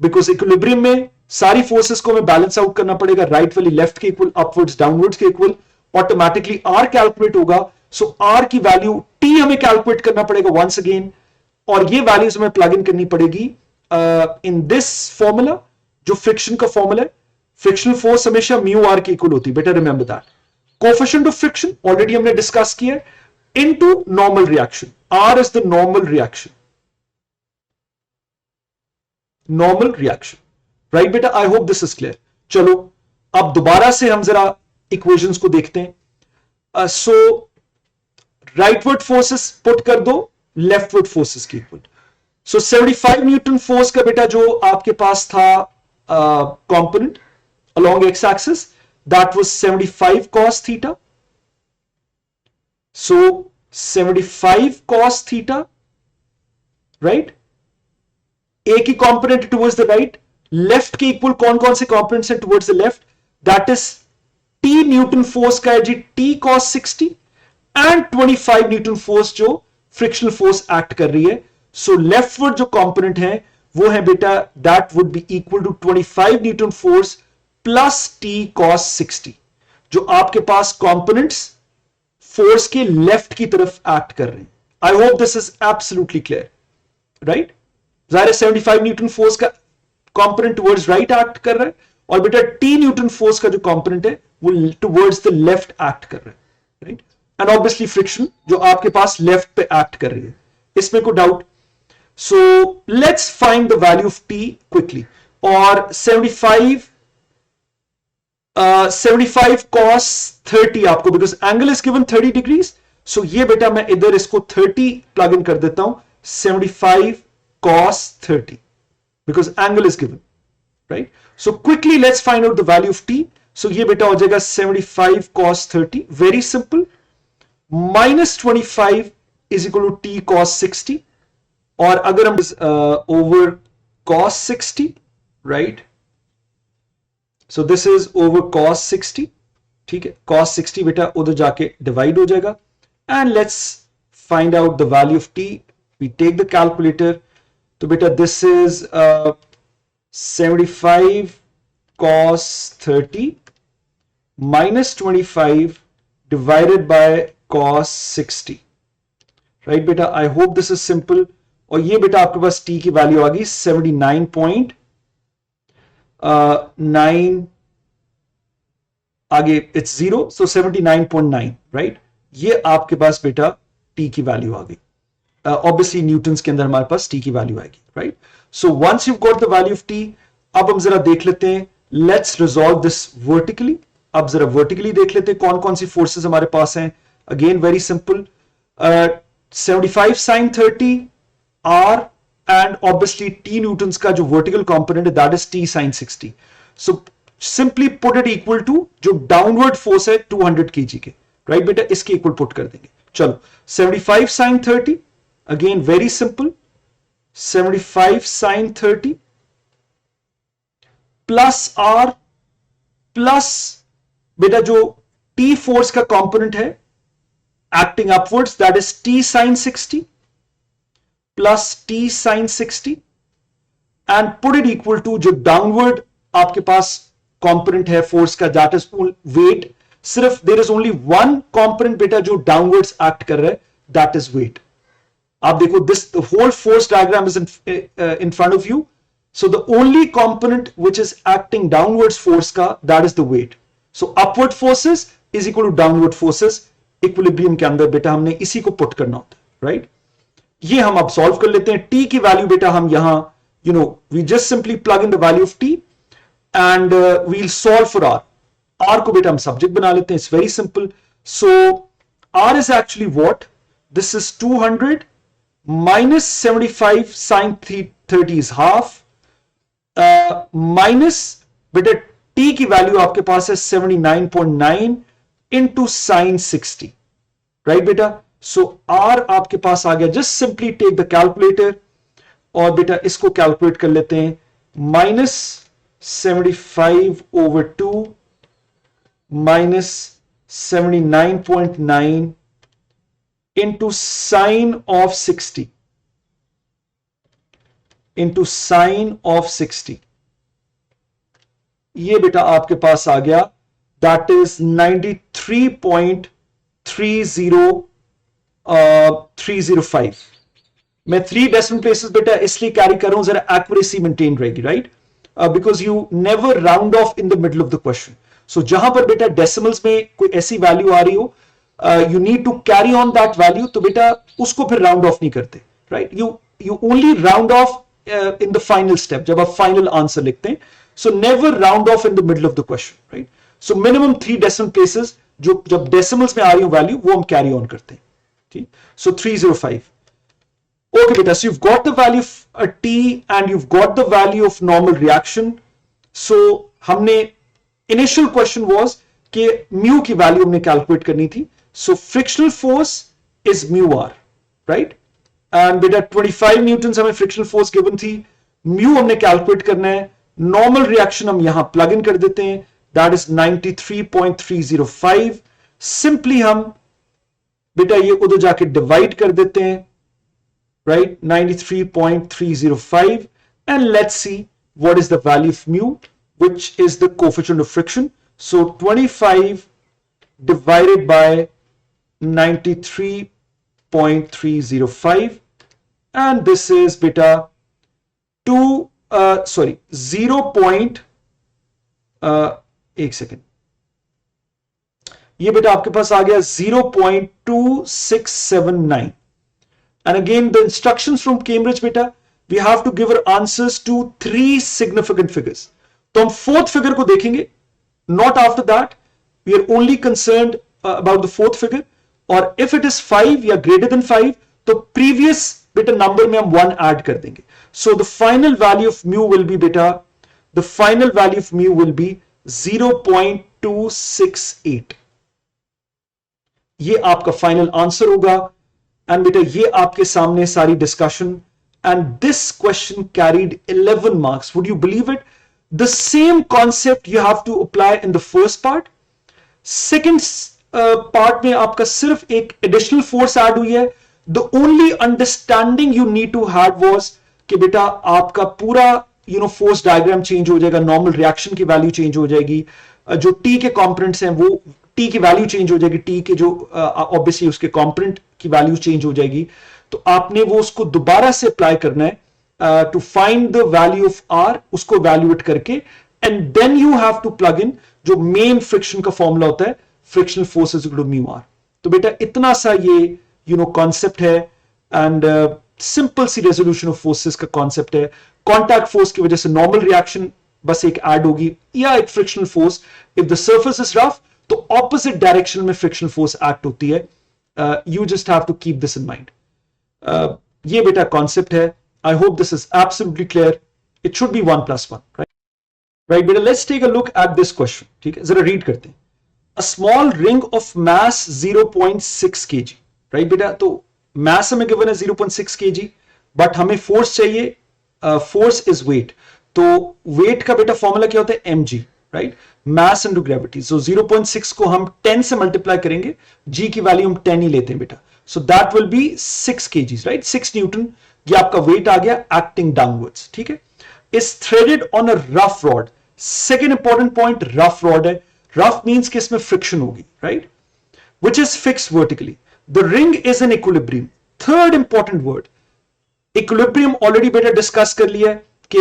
because equilibrium में सारी फोर्सेस को हमें बैलेंस आउट करना पड़ेगा. राइट वाली लेफ्ट के इक्वल, अपवर्ड्स डाउनवर्ड्स के इक्वल. ऑटोमेटिकली आर कैलकुलेट होगा. सो आर की वैल्यू टी हमें कैलकुलेट करना पड़ेगा वंस अगेन, और ये वैल्यूज हमें प्लग इन करनी पड़ेगी इन दिस फॉर्मूला जो फ्रिक्शन का फॉर्मूला है. फ्रिक्शनल फोर्स हमेशा म्यू आर के इक्वल होती है. Better remember that. Coefficient of friction already हमने डिस्कस किया है, into normal reaction. R is the normal reaction. Normal reaction, right बेटा. I hope this is clear. चलो अब दोबारा से हम जरा इक्वेशंस को देखते हैं. सो राइटवर्ड फोर्सेस पुट कर दो लेफ्टवर्ड फोर्सेस की इक्वल. सो 75 न्यूटन फोर्स का बेटा जो आपके पास था component along x axis, that was 75 cos theta. So 75 cos theta, right? A की component towards the right, left के equal कौन कौन से components हैं towards the left? That is T Newton force का है जी T cos 60 and 25 newton force जो frictional force act कर रही है. सो लेफ्टवर्ड जो कंपोनेंट है वो है बेटा that would be equal to 25 newton force plus T cos 60, जो आपके पास कंपोनेंट्स फोर्स के लेफ्ट की तरफ एक्ट कर रहे हैं. I hope this is absolutely clear, right. जाहिर है 75 न्यूटन फोर्स का कंपोनेंट टुवर्ड्स राइट एक्ट कर रहा है, और बेटा T न्यूटन फोर्स का जो कंपोनेंट है वो टुवर्ड्स द लेफ्ट एक्ट कर रहा है, राइट. एंड ऑब्वियसली फ्रिक्शन जो आपके पास लेफ्ट पे एक्ट कर रही है, इसमें कोई doubt. So let's find the value of T quickly. और 75 cos 30 आपको, because angle is given 30 degrees. So ये बेटा मैं इधर इसको 30 प्लग इन कर देता हूं. 75 cos 30 because angle is given, right. So quickly let's find out the value of T. So ये बेटा हो जाएगा 75 cos 30. Very simple. -25 is equal to T cos 60. और अगर हम over cos 60, right. So this is over cos 60, ठीक है. cos 60 बेटा उधर जाके डिवाइड हो जाएगा. And let's find out the value of T. We take the calculator. तो बेटा this is 75 cos 30 minus 25 divided by cos 60, right बेटा. I hope this is simple. और ये बेटा आपके पास T की वैल्यू आ गई 79.9, आगे इट्स 0, सो 79.9, राइट. ये आपके पास बेटा T की वैल्यू आ गई. ऑब्वियसली न्यूटन्स के अंदर हमारे पास T की वैल्यू आएगी, right. So once you got the value of T, अब हम जरा देख लेते हैं. Let's resolve this vertically. अब जरा वर्टिकली देख लेते हैं कौन कौन सी फोर्सेस हमारे पास हैं. Again very simple. 75 sin 30 R and obviously T newtons का जो vertical component है that is T sin 60. So simply put it equal to जो downward force है 200 kg के, right बेटा. इसके equal put कर देंगे. चलो 75 sin 30, again very simple. 75 sin 30 plus R plus बेटा जो T force का component है acting upwards that is T sin 60 plus T sin 60 and put it equal to जो downward आपके पास component है force का that is weight. सिर्फ there is only one component बेटा जो downwards act कर रहा है, that is weight. आप देखो this the whole force diagram is in front of you. So the only component which is acting downwards force का that is the weight. So upward forces is equal to downward forces. Equilibrium के अंदर बेटा हमने इसी को put करना होता है, right? ये हम अब सॉल्व कर लेते हैं. T की वैल्यू बेटा हम यहां we just simply plug in the value of T and we'll solve for R. R को बेटा हम सब्जेक्ट बना लेते हैं. It's very simple. So R is actually what? This is 200 minus 75 sine 30 is half, minus बेटा t की value आपके पास है 79.9 इंटू साइन 60, राइट बेटा. सो R आपके पास आ गया. Just simply take the calculator और बेटा इसको कैलकुलेट कर लेते हैं. Minus 75 over 2 minus 79.9 into sine of 60 into sine of 60. ये बेटा आपके पास आ गया. That is 93.305. मैं 3 डेसिमल प्लेसेस बेटा इसलिए कैरी कर रहा हूं जरा एक्यूरेसी मेंटेन रहेगी, right, because you never round off in the middle of the question. So जहां पर बेटा डेसिमल्स में कोई ऐसी वैल्यू आ रही हो, you need to carry on that value, तो बेटा उसको फिर राउंड ऑफ नहीं करते, right. You only round off in the final step, जब आप फाइनल आंसर लिखते हैं. So never round off in the middle of the question, right. So minimum 3 decimal places जो जब डेसिमल्स में आ रही हो वैल्यू वो हम कैरी ऑन करते हैं, ठीक. सो 305. Okay beta, so you've got the value of a t and you've got the value of normal reaction. So हमने initial question was कि mu की वैल्यू हमने कैलकुलेट करनी थी. So frictional force is mu r, right? And बेटा 25 Newton हमें frictional force given थी. mu हमने कैलकुलेट करना है. नॉर्मल रिएक्शन हम यहां प्लग इन कर देते हैं. That is 93.305. सिंपली हम बेटा ये उधर जाके डिवाइड कर देते हैं, right, 93.305, and let's see what is the value of mu, which is the coefficient of friction. So 25 divided by 93.305, and this is beta 0. एक सेकेंड, ये बेटा आपके पास आ गया 0.2679. And again, the instructions from Cambridge, beta, we have to give our answers to 3 significant figures. तो हम 4th figure को देखेंगे. Not after that. We are only concerned about the 4th figure. और if it is 5 या greater than 5, तो previous beta number में हम 1 add कर देंगे. So the final value of mu will be beta, the final value of mu will be 0.268. ये आपका final answer होगा. And beta ये आपके सामने सारी discussion, and this question carried 11 marks. Would you believe it? The same concept you have to apply in the first part. Second part में आपका सिर्फ एक additional force add हुई है. The only understanding you need to have was कि बेटा आपका पूरा force diagram change हो जाएगा, normal reaction की value change हो जाएगी, जो T के components हैं वो T की वैल्यू चेंज हो जाएगी, T के जो ऑब्वियसली उसके कंपोनेंट की वैल्यू चेंज हो जाएगी. तो आपने वो उसको दोबारा से अप्लाई करना है to find the value of R, उसको वैल्यूएट करके, and then you have to plug in जो मेन फ्रिक्शन का फॉर्मूला होता है, frictional force is equal to mu R. तो बेटा इतना सा ये कॉन्सेप्ट है, एंड सिंपल सी रेजोल्यूशन ऑफ फोर्सेस का कॉन्सेप्ट है. कॉन्टैक्ट फोर्स की वजह से नॉर्मल रिएक्शन बस एक ऐड होगी या एक frictional force. If the surface is rough तो ऑपोजिट डायरेक्शन में फ्रिक्शनल फोर्स एक्ट होती है. You just have to keep this in mind. ये बेटा कॉन्सेप्ट है. I hope this is absolutely clear. It should be 1+1, right बेटा. Let's take a look at this question. ठीक है, जरा रीड करते हैं. A small ring of mass 0.6 kg, right बेटा. तो मास हमें गिवन है 0.6 kg, बट हमें फोर्स चाहिए. Force is weight. तो वेट का बेटा फॉर्मूला क्या होता है? mg, right, mass into gravity. So 0.6 को हम 10 से मल्टीप्लाई करेंगे, g की वैल्यू हम 10 ही लेते हैं बेटा. So that will B 6 kg, right, 6 Newton. ये आपका वेट आ गया एक्टिंग डाउनवर्ड्स. ठीक है, is threaded on a rough rod. Second important point, rough rod है. रफ मींस कि इसमें फ्रिक्शन होगी, right, which is fixed vertically. The ring is in equilibrium. Third important word, equilibrium already बेटा discuss कर लिया है कि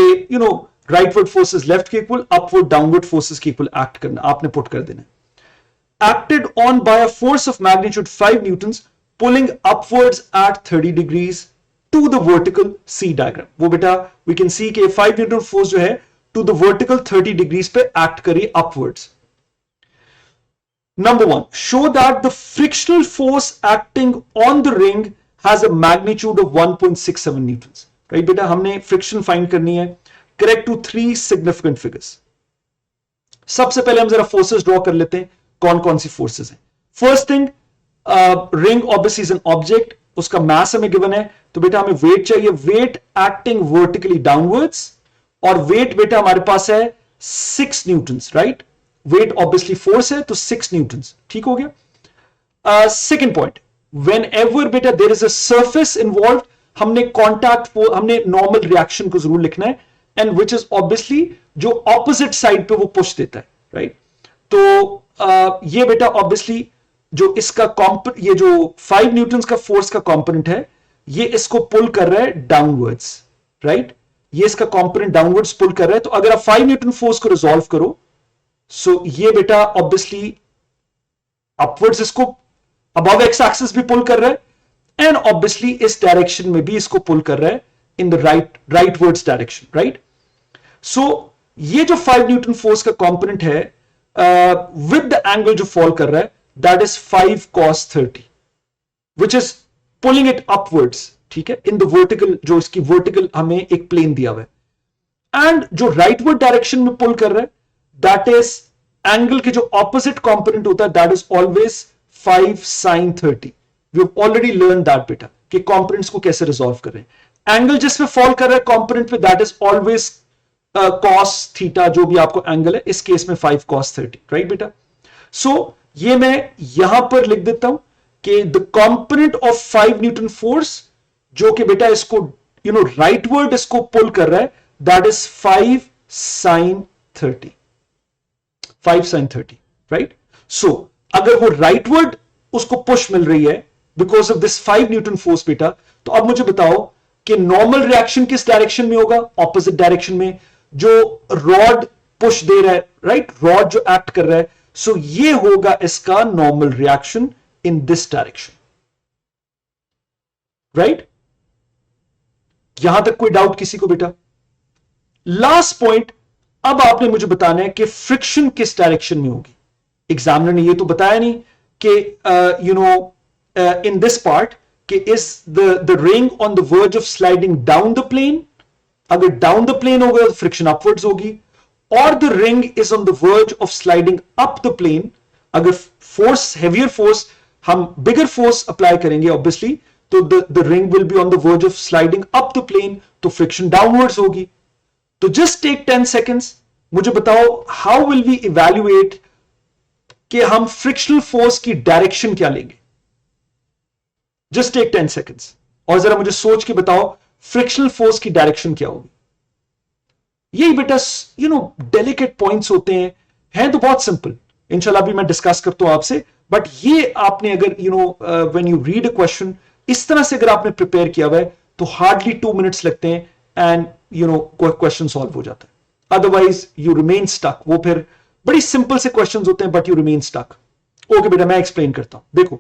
राइटवर्ड फोर्सेस लेफ्ट के इक्वल, अपवर्ड डाउनवर्ड फोर्सेस के इक्वल एक्ट करना, आपने पुट कर देना. Acted on by a force of magnitude 5 newtons pulling upwards at 30 degrees to the vertical. See diagram. वो बेटा वी कैन सी कि 5 न्यूटन फोर्स जो है टू द वर्टिकल 30 डिग्रीज पे एक्ट करी upwards. Number one, show that the frictional force acting on the ring has a magnitude of 1.67 newtons. Right बेटा, हमने friction find करनी है. Correct to 3 significant figures. सबसे पहले हम जरा फोर्सेस ड्रॉ कर लेते हैं. कौन कौन सी फोर्सेस हैं. First thing, ring obviously is an object, उसका मास हमें गिवन है, तो बेटा हमें वेट चाहिए. वेट एक्टिंग वर्टिकली डाउनवर्ड्स, और वेट बेटा हमारे पास है 6 newtons. Right, weight obviously force है तो 6 न्यूटन्स. ठीक हो गया. सेकेंड पॉइंट, वेन एवर बेटा there is a surface involve, हमने कॉन्टैक्ट, हमने नॉर्मल रिएक्शन को जरूर लिखना है, एंड विच इज ऑब्वियसली जो ऑपोजिट साइड पे वो पुश देता है. राइट, तो ये बेटा ऑब्वियसली जो इसका ये जो 5 न्यूटन का फोर्स का कंपोनेंट है, ये इसको पुल कर रहा है डाउनवर्ड्स. राइट, ये इसका कंपोनेंट डाउनवर्ड्स पुल कर रहा है. तो अगर आप 5 न्यूटन फोर्स को रिजॉल्व करो, सो ये बेटा ऑब्वियसली अपवर्ड्स इसको अबव एक्स एक्सिस भी पुल कर रहा है, एंड ऑब्वियसली इस डायरेक्शन में भी इसको पुल कर रहा है इन द राइटवर्ड्स डायरेक्शन. राइट, सो ये जो 5 न्यूटन फोर्स का कंपोनेंट है विद द एंगल जो फॉल कर रहा है, that is 5 cos 30, which is pulling it upwards. ठीक है, इन द वर्टिकल, जो इसकी वर्टिकल हमें एक प्लेन दिया हुआ है, एंड जो राइटवर्ड डायरेक्शन में पुल कर रहा है, दैट इज एंगल के जो ऑपोजिट कंपोनेंट होता है, that is always 5 sin 30. We have already learn that बेटा, कि कंपोनेंट्स को कैसे रिजॉल्व कर रहे हैं. एंगल जिसमें फॉल कर रहा है कंपोनेंट पे, that is always cos theta, जो भी आपको एंगल है, इस केस में 5 cos 30. राइट बेटा, सो ये मैं यहां पर लिख देता हूं कि the component of 5 newton force, जो कि बेटा इसको राइटवर्ड इसको पुल कर रहा है, that is 5 sin 30. 5 sin 30. Right, so अगर वो राइटवर्ड उसको पुश मिल रही है because of this 5 newton force बेटा, तो अब मुझे बताओ कि नॉर्मल रिएक्शन किस डायरेक्शन में होगा. ऑपोजिट डायरेक्शन में, जो रॉड पुश दे रहा है. राइट, रॉड जो एक्ट कर रहा है, सो ये होगा इसका normal reaction in this direction. Right, यहां तक कोई डाउट किसी को बेटा. लास्ट पॉइंट, अब आपने मुझे बताना है कि फ्रिक्शन किस डायरेक्शन में होगी. एग्जामिनर ने ये तो बताया नहीं कि इन दिस पार्ट कि is the ring on the verge of sliding down the plane. अगर डाउन द प्लेन होगा तो फ्रिक्शन अपवर्ड्स होगी, और the ring is on the verge of sliding up the plane. अगर फोर्स, हेवियर फोर्स, हम bigger force apply करेंगे obviously, तो the ring will be on the verge of sliding up the plane, तो friction downwards होगी. तो just take 10 seconds, मुझे बताओ how will we evaluate कि हम फ्रिक्शनल फोर्स की डायरेक्शन क्या लेंगे. जस्ट टेक 10 सेकेंड्स और जरा मुझे सोच के बताओ फ्रिक्शनल फोर्स की डायरेक्शन क्या होगी. यही बेटा डेलिकेट पॉइंट्स होते हैं तो बहुत सिंपल, इंशाल्लाह भी मैं डिस्कस करता हूं आपसे, बट ये आपने अगर when you read a question इस तरह से अगर आपने प्रिपेयर किया हुआ है, तो हार्डली 2 मिनट्स लगते हैं एंड क्वेश्चन सॉल्व हो जाता है. Otherwise you remain stuck. वो फिर बड़ी सिंपल से क्वेश्चंस होते हैं but you remain stuck. Okay बेटा, मैं एक्सप्लेन करता हूं. देखो,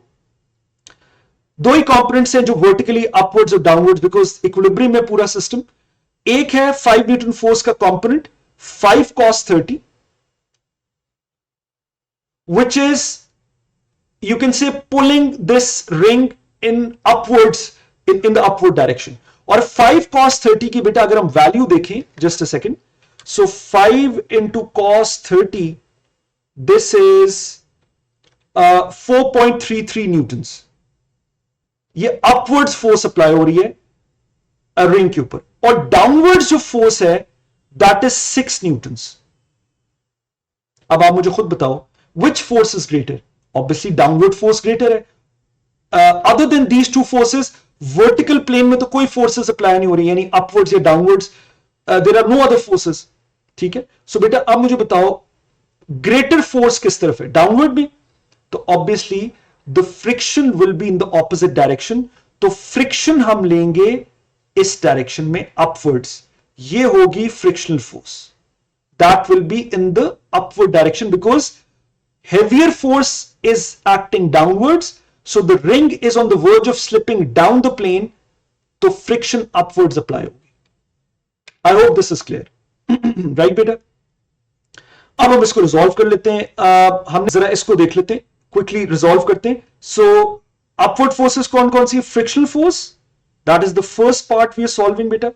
दो ही कंपोनेंट्स हैं जो वर्टिकली अपवर्ड्स और डाउनवर्ड्स, बिकॉज इक्विलिब्रियम में पूरा सिस्टम. एक है 5 न्यूटन फोर्स का component 5 cos 30, which is you can say pulling this ring in upwards in the upward direction. और 5 cos 30 की बेटा अगर हम वैल्यू देखें, just a second, so 5 into cos 30, this is 4.33 Newton's. ये अपवर्ड्स फोर्स अप्लाई हो रही है रिंग के ऊपर, और डाउनवर्ड्स जो फोर्स है दैट इज 6 न्यूटन्स. अब आप मुझे खुद बताओ which force is greater. Obviously downward force greater है. Other than these two forces, vertical plane में तो कोई forces apply नहीं हो रही, यानी upwards या downwards, there are no other forces. ठीक है, so बेटा अब मुझे बताओ greater force किस तरफ है, downward में, तो obviously the friction will be in the opposite direction. तो friction हम लेंगे इस डायरेक्शन में upwards. ये होगी frictional force. That will be in the upward direction because heavier force is acting downwards, so the ring is on the verge of slipping down the plane, तो friction upwards apply होगी. I hope this is clear. Right बेटा? अब हम इसको resolve कर लेते हैं। हम जरा इसको देख लेते हैं, क्विकली रिजॉल्व करते हैं। सो अपवर्ड फोर्सेस कौन कौन सी? Frictional force, that is the first part we are solving बेटा।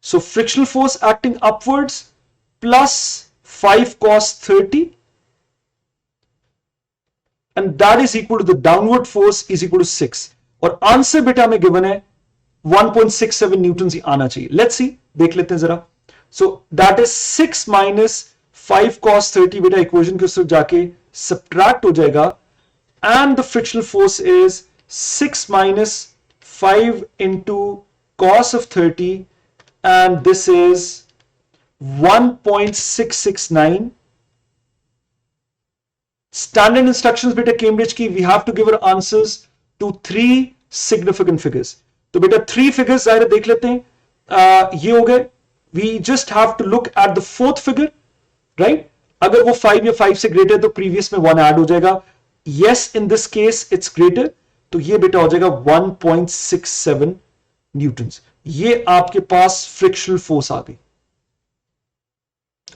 So frictional force acting upwards plus 5 cos 30 and that is equal to the downward force is equal to 6 और answer बेटा में given है 1.67 Newton ही आना चाहिए। Let's see, देख लेते हैं जरा। So that is 6 minus 5 cos 30 बेटा इक्वेशन के उस तरफ जाके सब्ट्रैक्ट हो जाएगा and the frictional force is 6 minus 5 into cos of 30 and this is 1.669. Standard instructions बेटा कैम्ब्रिज की, we have to give our answers to 3 significant figures. तो बेटा 3 figures जाहिर देख लेते हैं। ये हो गए। We just have to look at the 4th figure, right? अगर वो 5 या 5 से ग्रेटर तो प्रीवियस में 1 ऐड हो जाएगा। Yes, in this case it's greater, तो ये बेटा हो जाएगा 1.67 न्यूटन्स। ये आपके पास फ्रिक्शनल फोर्स आ गई।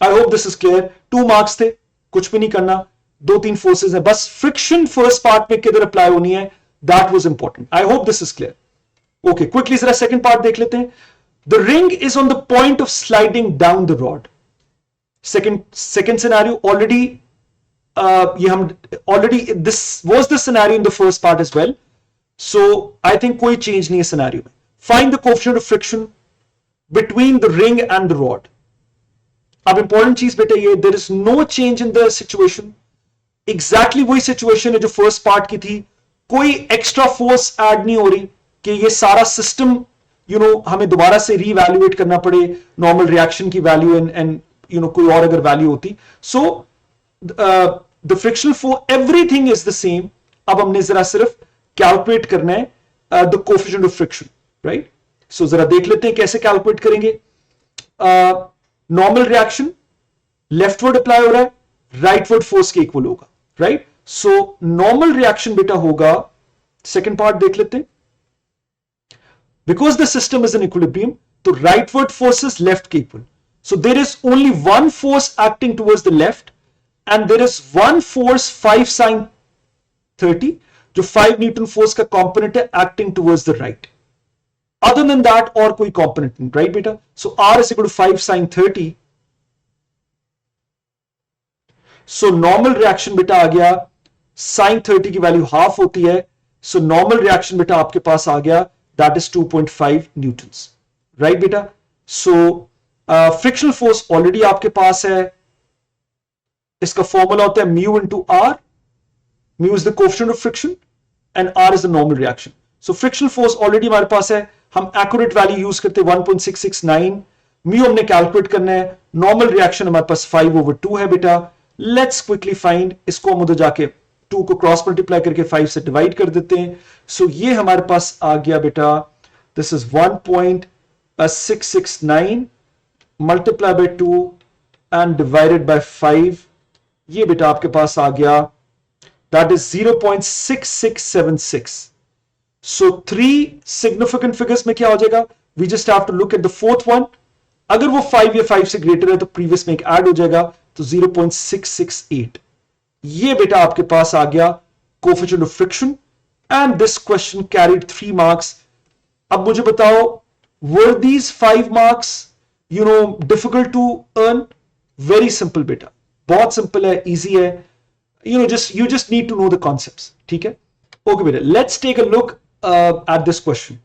आई hope this is clear. 2 marks थे, कुछ भी नहीं करना, 2-3 फोर्सेस है, बस फ्रिक्शन फर्स्ट पार्ट में किधर अप्लाई होनी है, that was important. I hope this is clear. Okay, quickly जरा सेकंड पार्ट देख लेते हैं। The ring is on the point of sliding down the rod. Second scenario already ये हम already this was the scenario in the first part as well, so I think कोई change नहीं है scenario में। Find the coefficient of friction between the ring and the rod. अब important चीज बेटा ये, there is no change in the situation, exactly वही situation है जो फर्स्ट पार्ट की थी। कोई एक्स्ट्रा फोर्स ऐड नहीं हो रही कि ये सारा सिस्टम हमें दोबारा से रीवैल्यूएट करना पड़े, नॉर्मल रिएक्शन की वैल्यू एंड कोई और अगर वैल्यू होती। So the frictional force everything is the same. अब हमने जरा सिर्फ कैलकुलेट करना है the coefficient of friction, right? So जरा देख लेते हैं कैसे कैलकुलेट करेंगे। नॉर्मल रिएक्शन लेफ्टवर्ड अप्लाई हो रहा है, राइटवर्ड फोर्स के इक्वल होगा, राइट? सो नॉर्मल रिएक्शन बेटा होगा, सेकेंड पार्ट देख लेते हैं। Because the system is in equilibrium, तो राइटवर्ड फोर्सेस लेफ्ट के equal, so there is only one force acting towards the left and there is one force 5 sin 30 जो 5 newton force का component है acting towards the right. Other than that और कोई component नहीं, right बेटा? सो R is equal to 5 sin 30। So normal reaction बेटा आ गया, sin 30 की वैल्यू हाफ होती है, सो नॉर्मल रिएक्शन बेटा आपके पास आ गया, दैट इज 2.5 न्यूटन्स, राइट बेटा? सो फ्रिक्शनल फोर्स ऑलरेडी आपके पास है, इसका फॉर्मूला होता है mu into R. Mu is the coefficient of friction and R is the normal reaction. So frictional force already हमारे पास है, हम एक्यूरेट वैल्यू यूज करते हैं 1.669। म्यू हमने कैलकुलेट करना है, नॉर्मल रिएक्शन हमारे पास 5/2 है बेटा। लेट्स क्विकली फाइंड, इसको हम उधर जाके 2 को क्रॉस मल्टीप्लाई करके 5 से डिवाइड कर देते हैं। सो ये हमारे पास आ गया बेटा, this is 1.669 multiply by 2 and divided by 5। ये बेटा आपके पास आ गया, that is 0.6676। So 3 significant figures में क्या हो जाएगा, we just have to look at the fourth one. अगर वो 5 या 5 से ग्रेटर है तो प्रीवियस में एक ऐड हो जाएगा, तो 0.668। ये बेटा आपके पास आ गया coefficient of friction and this question carried 3 marks. अब मुझे बताओ, were these 5 marks difficult to earn? Very simple बेटा, बहुत सिंपल है, इजी है। you just need to know the concepts, ठीक है? Okay beta, let's take a look at this question.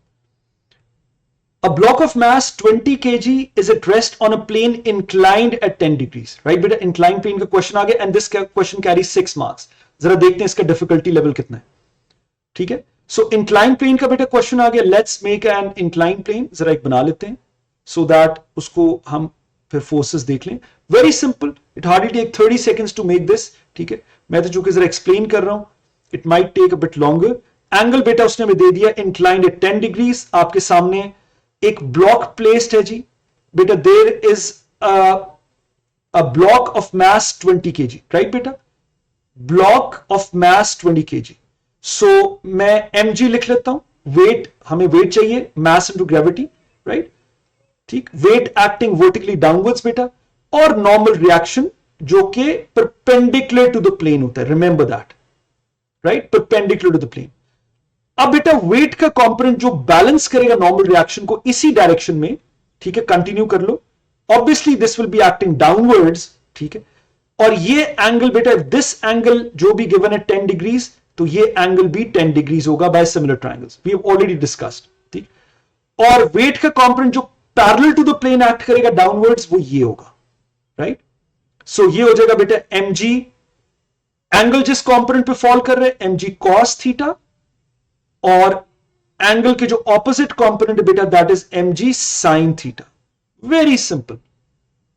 A block of mass 20 kg is at rest on a plane inclined at 10 degrees, right beta? Inclined plane का question आ गया and this question carries 6 marks. जरा देखते हैं इसका difficulty level कितना है, ठीक है? So inclined plane का बेटा question आ गया, let's make an inclined plane। जरा एक बना लेते हैं so that उसको हम फिर फोर्सेस देख लें। Very simple, it hardly take 30 seconds to make this, ठीक है? मैं तो चूंकि जरा एक्सप्लेन कर रहा हूं, it might take a bit longer. Angle बेटा उसने हमें दे दिया इंक्लाइंड एट 10 डिग्रीज। आपके सामने एक ब्लॉक प्लेस्ड है जी बेटा, there is a block of mass 20 kg, right बेटा? Block of mass 20 kg। So मैं mg लिख लेता हूं, वेट, हमें वेट चाहिए, मास इनटू ग्रेविटी, राइट? ठीक, वेट एक्टिंग वर्टिकली डाउनवर्ड्स बेटा, और नॉर्मल रिएक्शन जो कि परपेंडिकुलर टू द प्लेन होता है, remember that, right, perpendicular to the plane. अब बेटा वेट का कंपोनेंट जो बैलेंस करेगा नॉर्मल रिएक्शन को इसी डायरेक्शन में, ठीक है, कंटिन्यू कर लो। Obviously this will be acting downwards, ठीक है, और ये एंगल बेटा, दिस एंगल जो भी गिवन है 10 डिग्रीज, तो ये एंगल भी 10 डिग्रीज होगा by similar triangles, we have already discussed, ठीक। और वेट का कंपोनेंट जो parallel to the plane act करेगा डाउनवर्ड्स, वो ये होगा, राइट। सो ये हो जाएगा बेटा mg, एंगल जिस कंपोनेंट पे फॉल कर रहे हैं mg cos थीटा, और एंगल के जो ऑपोजिट कंपोनेंट है बेटा that is mg sin theta. Very simple,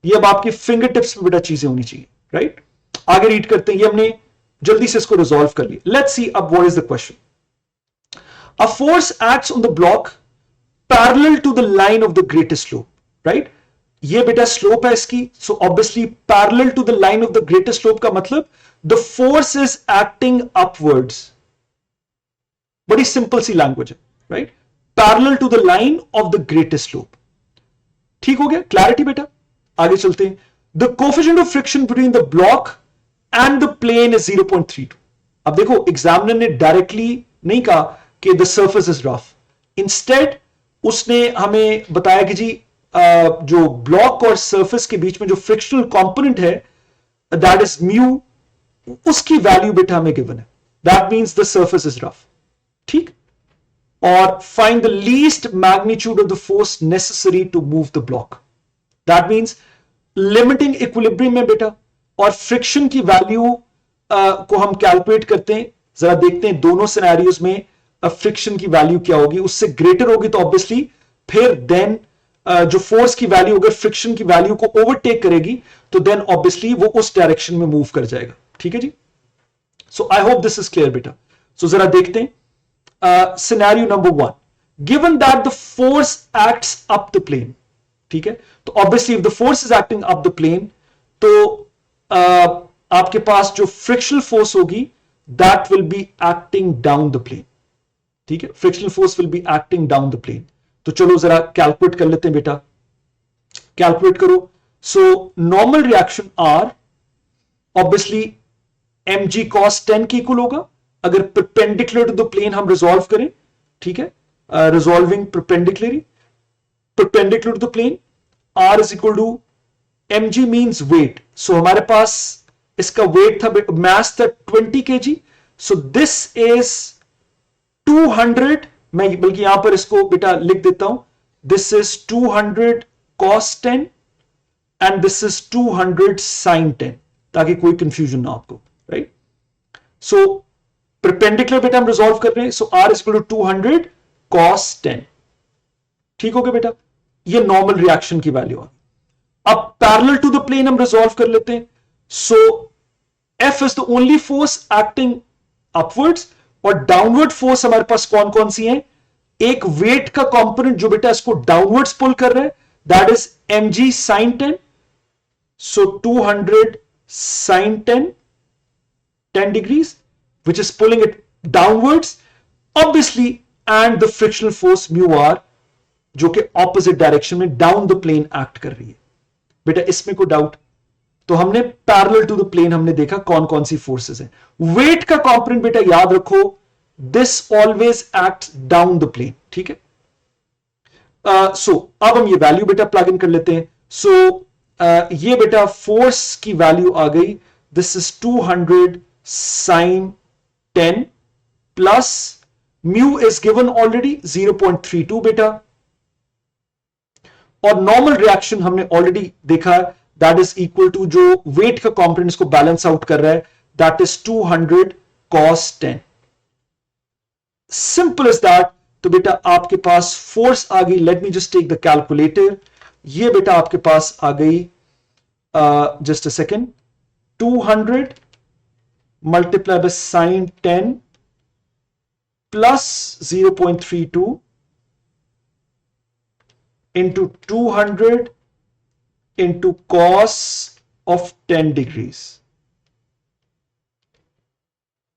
ये अब आपके फिंगर टिप्स पे बेटा चीजें होनी चाहिए, राइट। आगे रीड करते हैं, ये हमने जल्दी से इसको रिजॉल्व कर लिया। लेट्स सी अब what is the question. A force acts on the block parallel to the line of the greatest slope, right. ये बेटा स्लोप है इसकी, so obviously parallel to the line of the greatest slope का मतलब the force is acting upwards. बड़ी simple सी language है, right, parallel to the line of the greatest slope. ठीक हो गया, क्लैरिटी बेटा। आगे चलते हैं। The coefficient of friction between the block and the plane is 0.32। अब देखो एग्जामिनर ने डायरेक्टली नहीं कहा कि the surface is rough, instead उसने हमें बताया कि जी जो ब्लॉक और सरफेस के बीच में जो फ्रिक्शनल कंपोनेंट है दैट इज म्यू, उसकी वैल्यू बेटा हमें गिवन है, that means the surface is rough, ठीक। और find the least magnitude of the force necessary to move the block, that means limiting equilibrium में बेटा और फ्रिक्शन की वैल्यू को हम कैलकुलेट करते हैं। जरा देखते हैं दोनों सिनेरियोज में फ्रिक्शन की वैल्यू क्या होगी, उससे ग्रेटर होगी तो ऑब्वियसली फिर देन जो फोर्स की वैल्यू अगर फ्रिक्शन की वैल्यू को ओवरटेक करेगी तो देन ऑब्वियसली वो उस डायरेक्शन में मूव कर जाएगा, ठीक है जी। So I hope this is clear बेटा। सो जरा देखते हैं scenario number 1, given that the force acts up the plane, ठीक है, तो obviously if the force is acting up the plane तो आपके पास जो फ्रिक्शनल फोर्स होगी that will be acting down the plane, ठीक है, frictional force will be acting down the plane. तो चलो जरा कैलकुलेट कर लेते हैं बेटा, कैलकुलेट करो। So normal reaction R obviously mg cos 10 के इक्वल होगा अगर परपेंडिकुलर टू द प्लेन हम रिजॉल्व करें, ठीक है, resolving perpendicular to the plane, r is equal to mg means weight, so हमारे पास इसका वेट था, मास था 20 kg, सो दिस इज 200, मैं बल्कि यहां पर इसको बेटा लिख देता हूं, this is 200 cos 10 and this is 200 sin 10, ताकि कोई कंफ्यूजन ना आपको, राइट। सो परपेंडिकुलर बेटा हम रिजॉल्व कर रहे हैं, so r is equal to 200 cos 10, ठीक हो गया बेटा, ये नॉर्मल रिएक्शन की वैल्यू है। अब पैरेलल टू द प्लेन हम रिजॉल्व कर लेते हैं, सो F is the only force acting upwards, और डाउनवर्ड फोर्स हमारे पास कौन कौन सी हैं, एक वेट का कंपोनेंट जो बेटा इसको डाउनवर्ड्स पुल कर रहा है that is mg sin 10, so 200 sin 10 degrees which is pulling it downwards obviously, and the frictional force mu r जो कि ऑपोजिट डायरेक्शन में डाउन द प्लेन एक्ट कर रही है। बेटा इसमें कोई डाउट, तो हमने पैरेलल टू द प्लेन हमने देखा कौन कौन सी फोर्सेस हैं। वेट का कंपोनेंट बेटा याद रखो, this always act down the plane, ठीक है। सो अब हम ये वैल्यू बेटा प्लग इन कर लेते हैं। सो ये बेटा फोर्स की वैल्यू आ गई, this is 200 sin 10 plus mu is given already 0.32 बेटा, और नॉर्मल रिएक्शन हमने ऑलरेडी देखा दैट इज इक्वल टू जो वेट का कंपोनेंट इसको बैलेंस आउट कर रहा है that is 200 cos 10, simple is that. तो बेटा आपके पास फोर्स आ गई, let me just take the calculator, ये बेटा आपके पास आ गई just a second, 200 multiply by sin 10 plus 0.32 into 200 into cos of 10 degrees,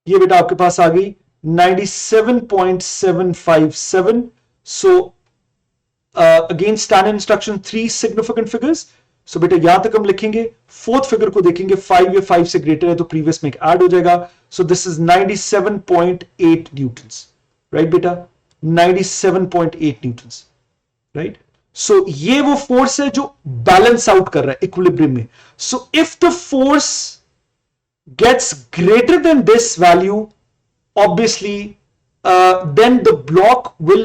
ये बेटा आपके पास आ गई 97.757। So again standard instruction 3 significant figures, so बेटा यहां तक हम लिखेंगे, फोर्थ फिगर को देखेंगे, 5 या 5 से ग्रेटर है तो प्रीवियस में ऐड हो जाएगा. सो दिस इज 97.8 न्यूटन्स, राइट बेटा, 97.8 न्यूटन्स, राइट. सो ये वो फोर्स है जो बैलेंस आउट कर रहा है इक्विलिब्रियम में. So if the force gets greater then this value, obviously then the block will,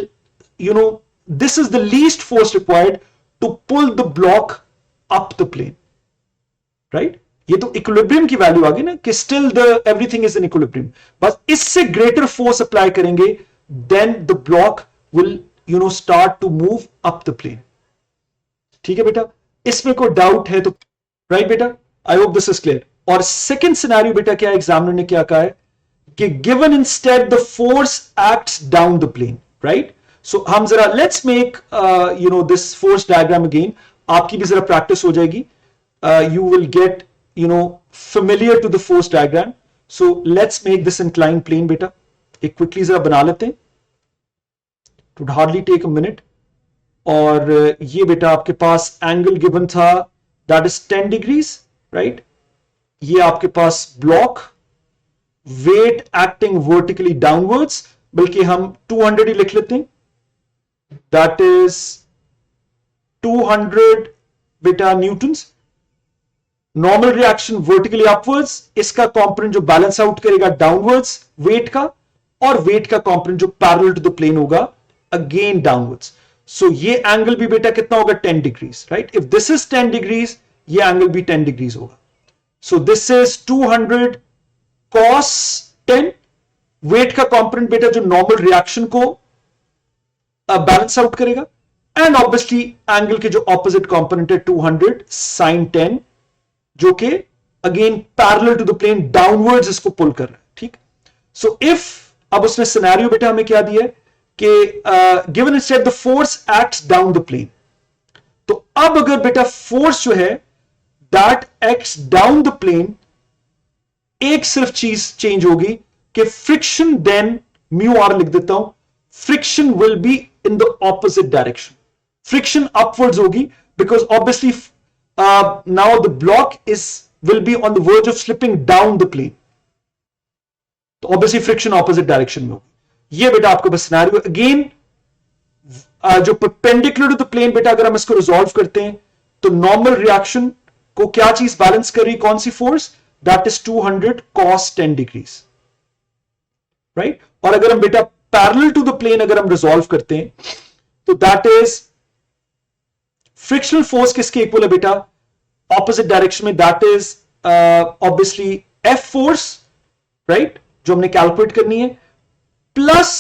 this is the least force required to pull the block up the plane, right. ये तो equilibrium की value आ गई ना कि still the everything is in equilibrium, बस इससे greater force apply करेंगे then the block will start to move up the plane. ठीक है बेटा, इसमें कोई डाउट है तो, राइट बेटा, I hope this is clear. और सेकेंड सिनेरियो बेटा क्या एग्जामिनर ने क्या कहा है कि given instead the force acts down the plane, right. So हम जरा let's make this force diagram again. आपकी भी जरा प्रैक्टिस हो जाएगी. You will get familiar to the force diagram. So let's make this inclined plane बेटा. एक quickly जरा बना लेते हैं. It would hardly take a minute. और ये बेटा आपके पास एंगल गिवन था that is 10 degrees, right. ये आपके पास block, weight acting vertically downwards, बल्कि हम 200 ही लिख लेते हैं, दैट इज 200 बेटा newtons. Normal reaction vertically upwards, इसका कंपोनेंट जो बैलेंस आउट करेगा डाउनवर्ड्स वेट का, और वेट का कंपोनेंट जो पैरेलल टू द प्लेन होगा अगेन डाउनवर्ड्स. सो ये एंगल भी बेटा कितना होगा, 10 degrees, right. If this is 10 degrees, ये एंगल भी 10 डिग्रीज होगा. So this is 200 cos 10. Weight का कंपोनेंट बेटा जो नॉर्मल रिएक्शन को बैलेंस आउट करेगा, एंड ऑब्वियसली एंगल के जो ऑपोजिट कंपोनेंट है 200 sin 10, जो कि again parallel to the plane downwards इसको पुल कर रहा है. ठीक. सो इफ, अब उसने सिनेरियो बेटा हमें क्या दिया है कि given instead the force acts down the plane. तो अब अगर बेटा फोर्स जो है that acts down the plane, एक सिर्फ चीज चेंज होगी कि फ्रिक्शन, देन म्यू आर लिख देता हूं, friction will be in the opposite direction. Friction upwards होगी because obviously now the block will be on the verge of slipping down the plane. तो ऑब्वियसली फ्रिक्शन ऑपोजिट डायरेक्शन में होगी. ये बेटा आपको बस सिनेरियो अगेन, जो परपेंडिकुलर टू द प्लेन बेटा अगर हम इसको रिजॉल्व करते हैं तो नॉर्मल रिएक्शन को क्या चीज बैलेंस कर रही, कौन सी force, that is 200 cos 10 degrees, right. और अगर हम बेटा parallel to the plane अगर हम रिजॉल्व करते हैं तो that is frictional force किसके इक्वल है बेटा, ऑपोजिट डायरेक्शन में, that is obviously F force, right, जो हमने कैलकुलेट करनी है, प्लस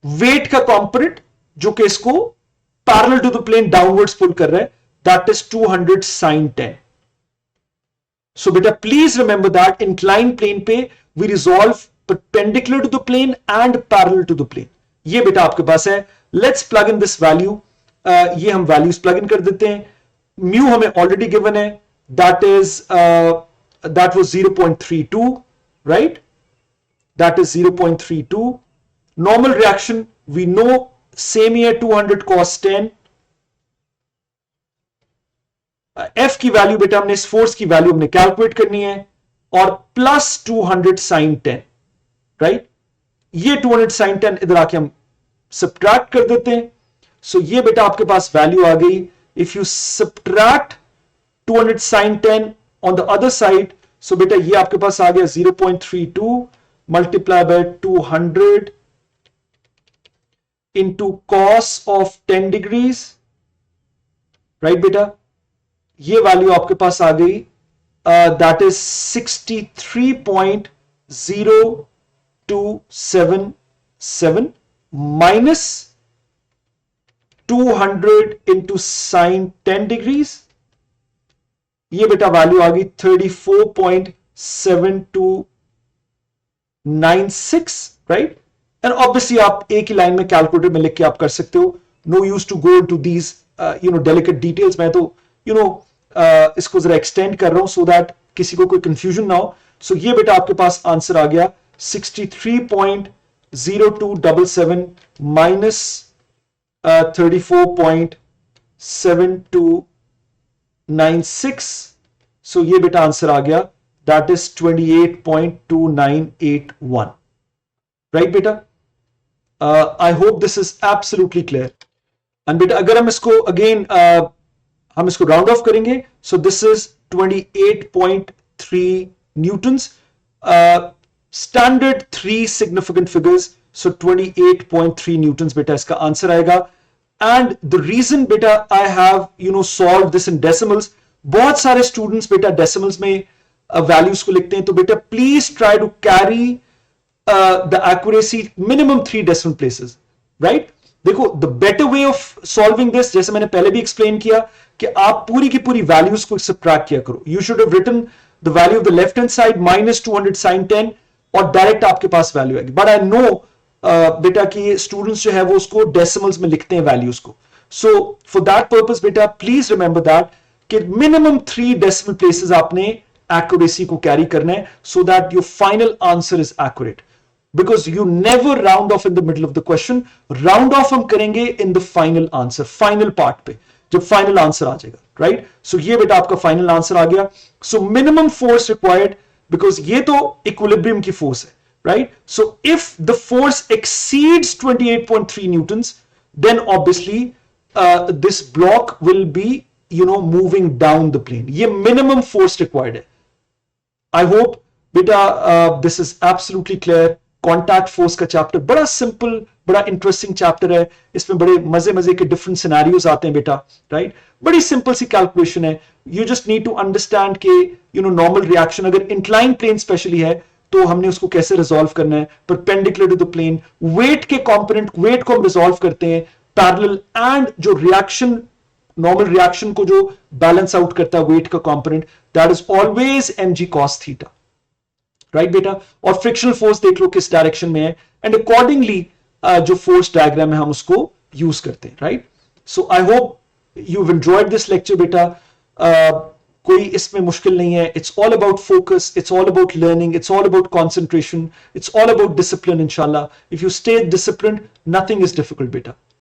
वेट का कंपोनेंट जो कि इसको parallel to the plane downwards pull कर रहा है, that is 200 sin 10. So beta, please remember that inclined plane पे we resolve perpendicular to the plane and parallel to the plane. ये बेटा आपके पास है. Let's plug in this value. ये हम values plug in कर देते हैं. Mu हमें already given है. That is that was 0.32, right? That is 0.32. Normal reaction we know same here, 200 cos 10. F की वैल्यू बेटा हमने इस फोर्स की वैल्यू हमने कैलकुलेट करनी है, और प्लस 200 sin 10, राइट. ये 200 sin 10 इधर आके हम सब्ट्रैक्ट कर देते हैं. सो ये बेटा आपके पास वैल्यू आ गई. If you subtract 200 sin 10 on the other side, so बेटा ये आपके पास आ गया 0.32 multiply by 200 into cos of 10 degrees, right बेटा. ये वैल्यू आपके पास आ गई, that is 63.0277 minus 200 into sine 10 degrees. ये बेटा वैल्यू आ गई 34.7296, राइट. एंड ऑब्वियसली आप एक ही लाइन में कैलकुलेटर में लिख के आप कर सकते हो. No use to go into these delicate details. मैं तो इसको जरा एक्सटेंड कर रहा हूं सो दैट किसी को कोई कंफ्यूजन ना हो. सो ये बेटा आपके पास आंसर आ गया 63.0277 माइनस 34.7296. 28.96, सो ये बेटा आंसर आ गया, दैट इज 28.2981, राइट बेटा? I hope this is absolutely clear. And बेटा अगर हम इसको अगेन हम इसको राउंड ऑफ करेंगे, सो this is 28.3 Newton's, standard 3 significant figures, so 28.3 Newton's बेटा इसका आंसर आएगा। एंड द रीजन बेटा I have solve this in decimals, बहुत सारे स्टूडेंट्स बेटा डेसिमल्स में वैल्यूज को लिखते हैं, तो बेटा please try to carry the accuracy minimum 3 decimal places, right? देखो the better way of solving this, जैसे मैंने पहले भी एक्सप्लेन किया, कि आप पूरी की पूरी वैल्यूज को सब्ट्रैक्ट किया करो। You should have written the value of the left hand side -200 sin 10 और डायरेक्ट आपके पास वैल्यू आएगी। बट आई नो बेटा कि स्टूडेंट्स जो है वो उसको डेसिमल्स में लिखते हैं वैल्यूज को, सो फॉर दैट पर्पस बेटा प्लीज रिमेंबर दैट कि मिनिमम 3 डेसिमल प्लेसेस आपने एक्यूरेसी को कैरी करना है, so that your final answer is accurate, because you never round off in the middle of the question, round off हम करेंगे in the final answer, final part पे, जब final answer आ जाएगा, right? So ये बेटा आपका final answer आ गया। So minimum force required, because ये तो equilibrium की force है, right? So if the force exceeds 28.3 newtons, then obviously this block will be moving down the plane। ये minimum force required है। I hope बेटा this is absolutely clear। Contact force का chapter बड़ा simple, बड़ा interesting chapter है, इसमें बड़े मजे मजे के डिफरेंट सिनेरियोज आते हैं बेटा, राइट? बड़ी सिंपल सी कैलकुलेशन है। You just need to understand के नॉर्मल रिएक्शन अगर इंक्लाइन प्लेन स्पेशली है तो हमने उसको कैसे रिजॉल्व करना है, perpendicular to the plane, weight के कंपोनेंट, वेट को हम रिजॉल्व करते हैं पैरेलल, एंड जो रिएक्शन, नॉर्मल रिएक्शन को जो बैलेंस आउट करता है वेट का component, that is always mg cos theta, right बेटा? और फ्रिक्शनल फोर्स देख लो किस डायरेक्शन में है, एंड अकॉर्डिंगली जो फोर्स डायग्राम है हम उसको यूज करते हैं, right? So I hope you have enjoyed this lecture बेटा। कोई इसमें मुश्किल नहीं है। It's all about focus, it's all about learning, it's all about concentration, it's all about discipline. इंशाल्लाह if you stay disciplined, nothing is difficult बेटा।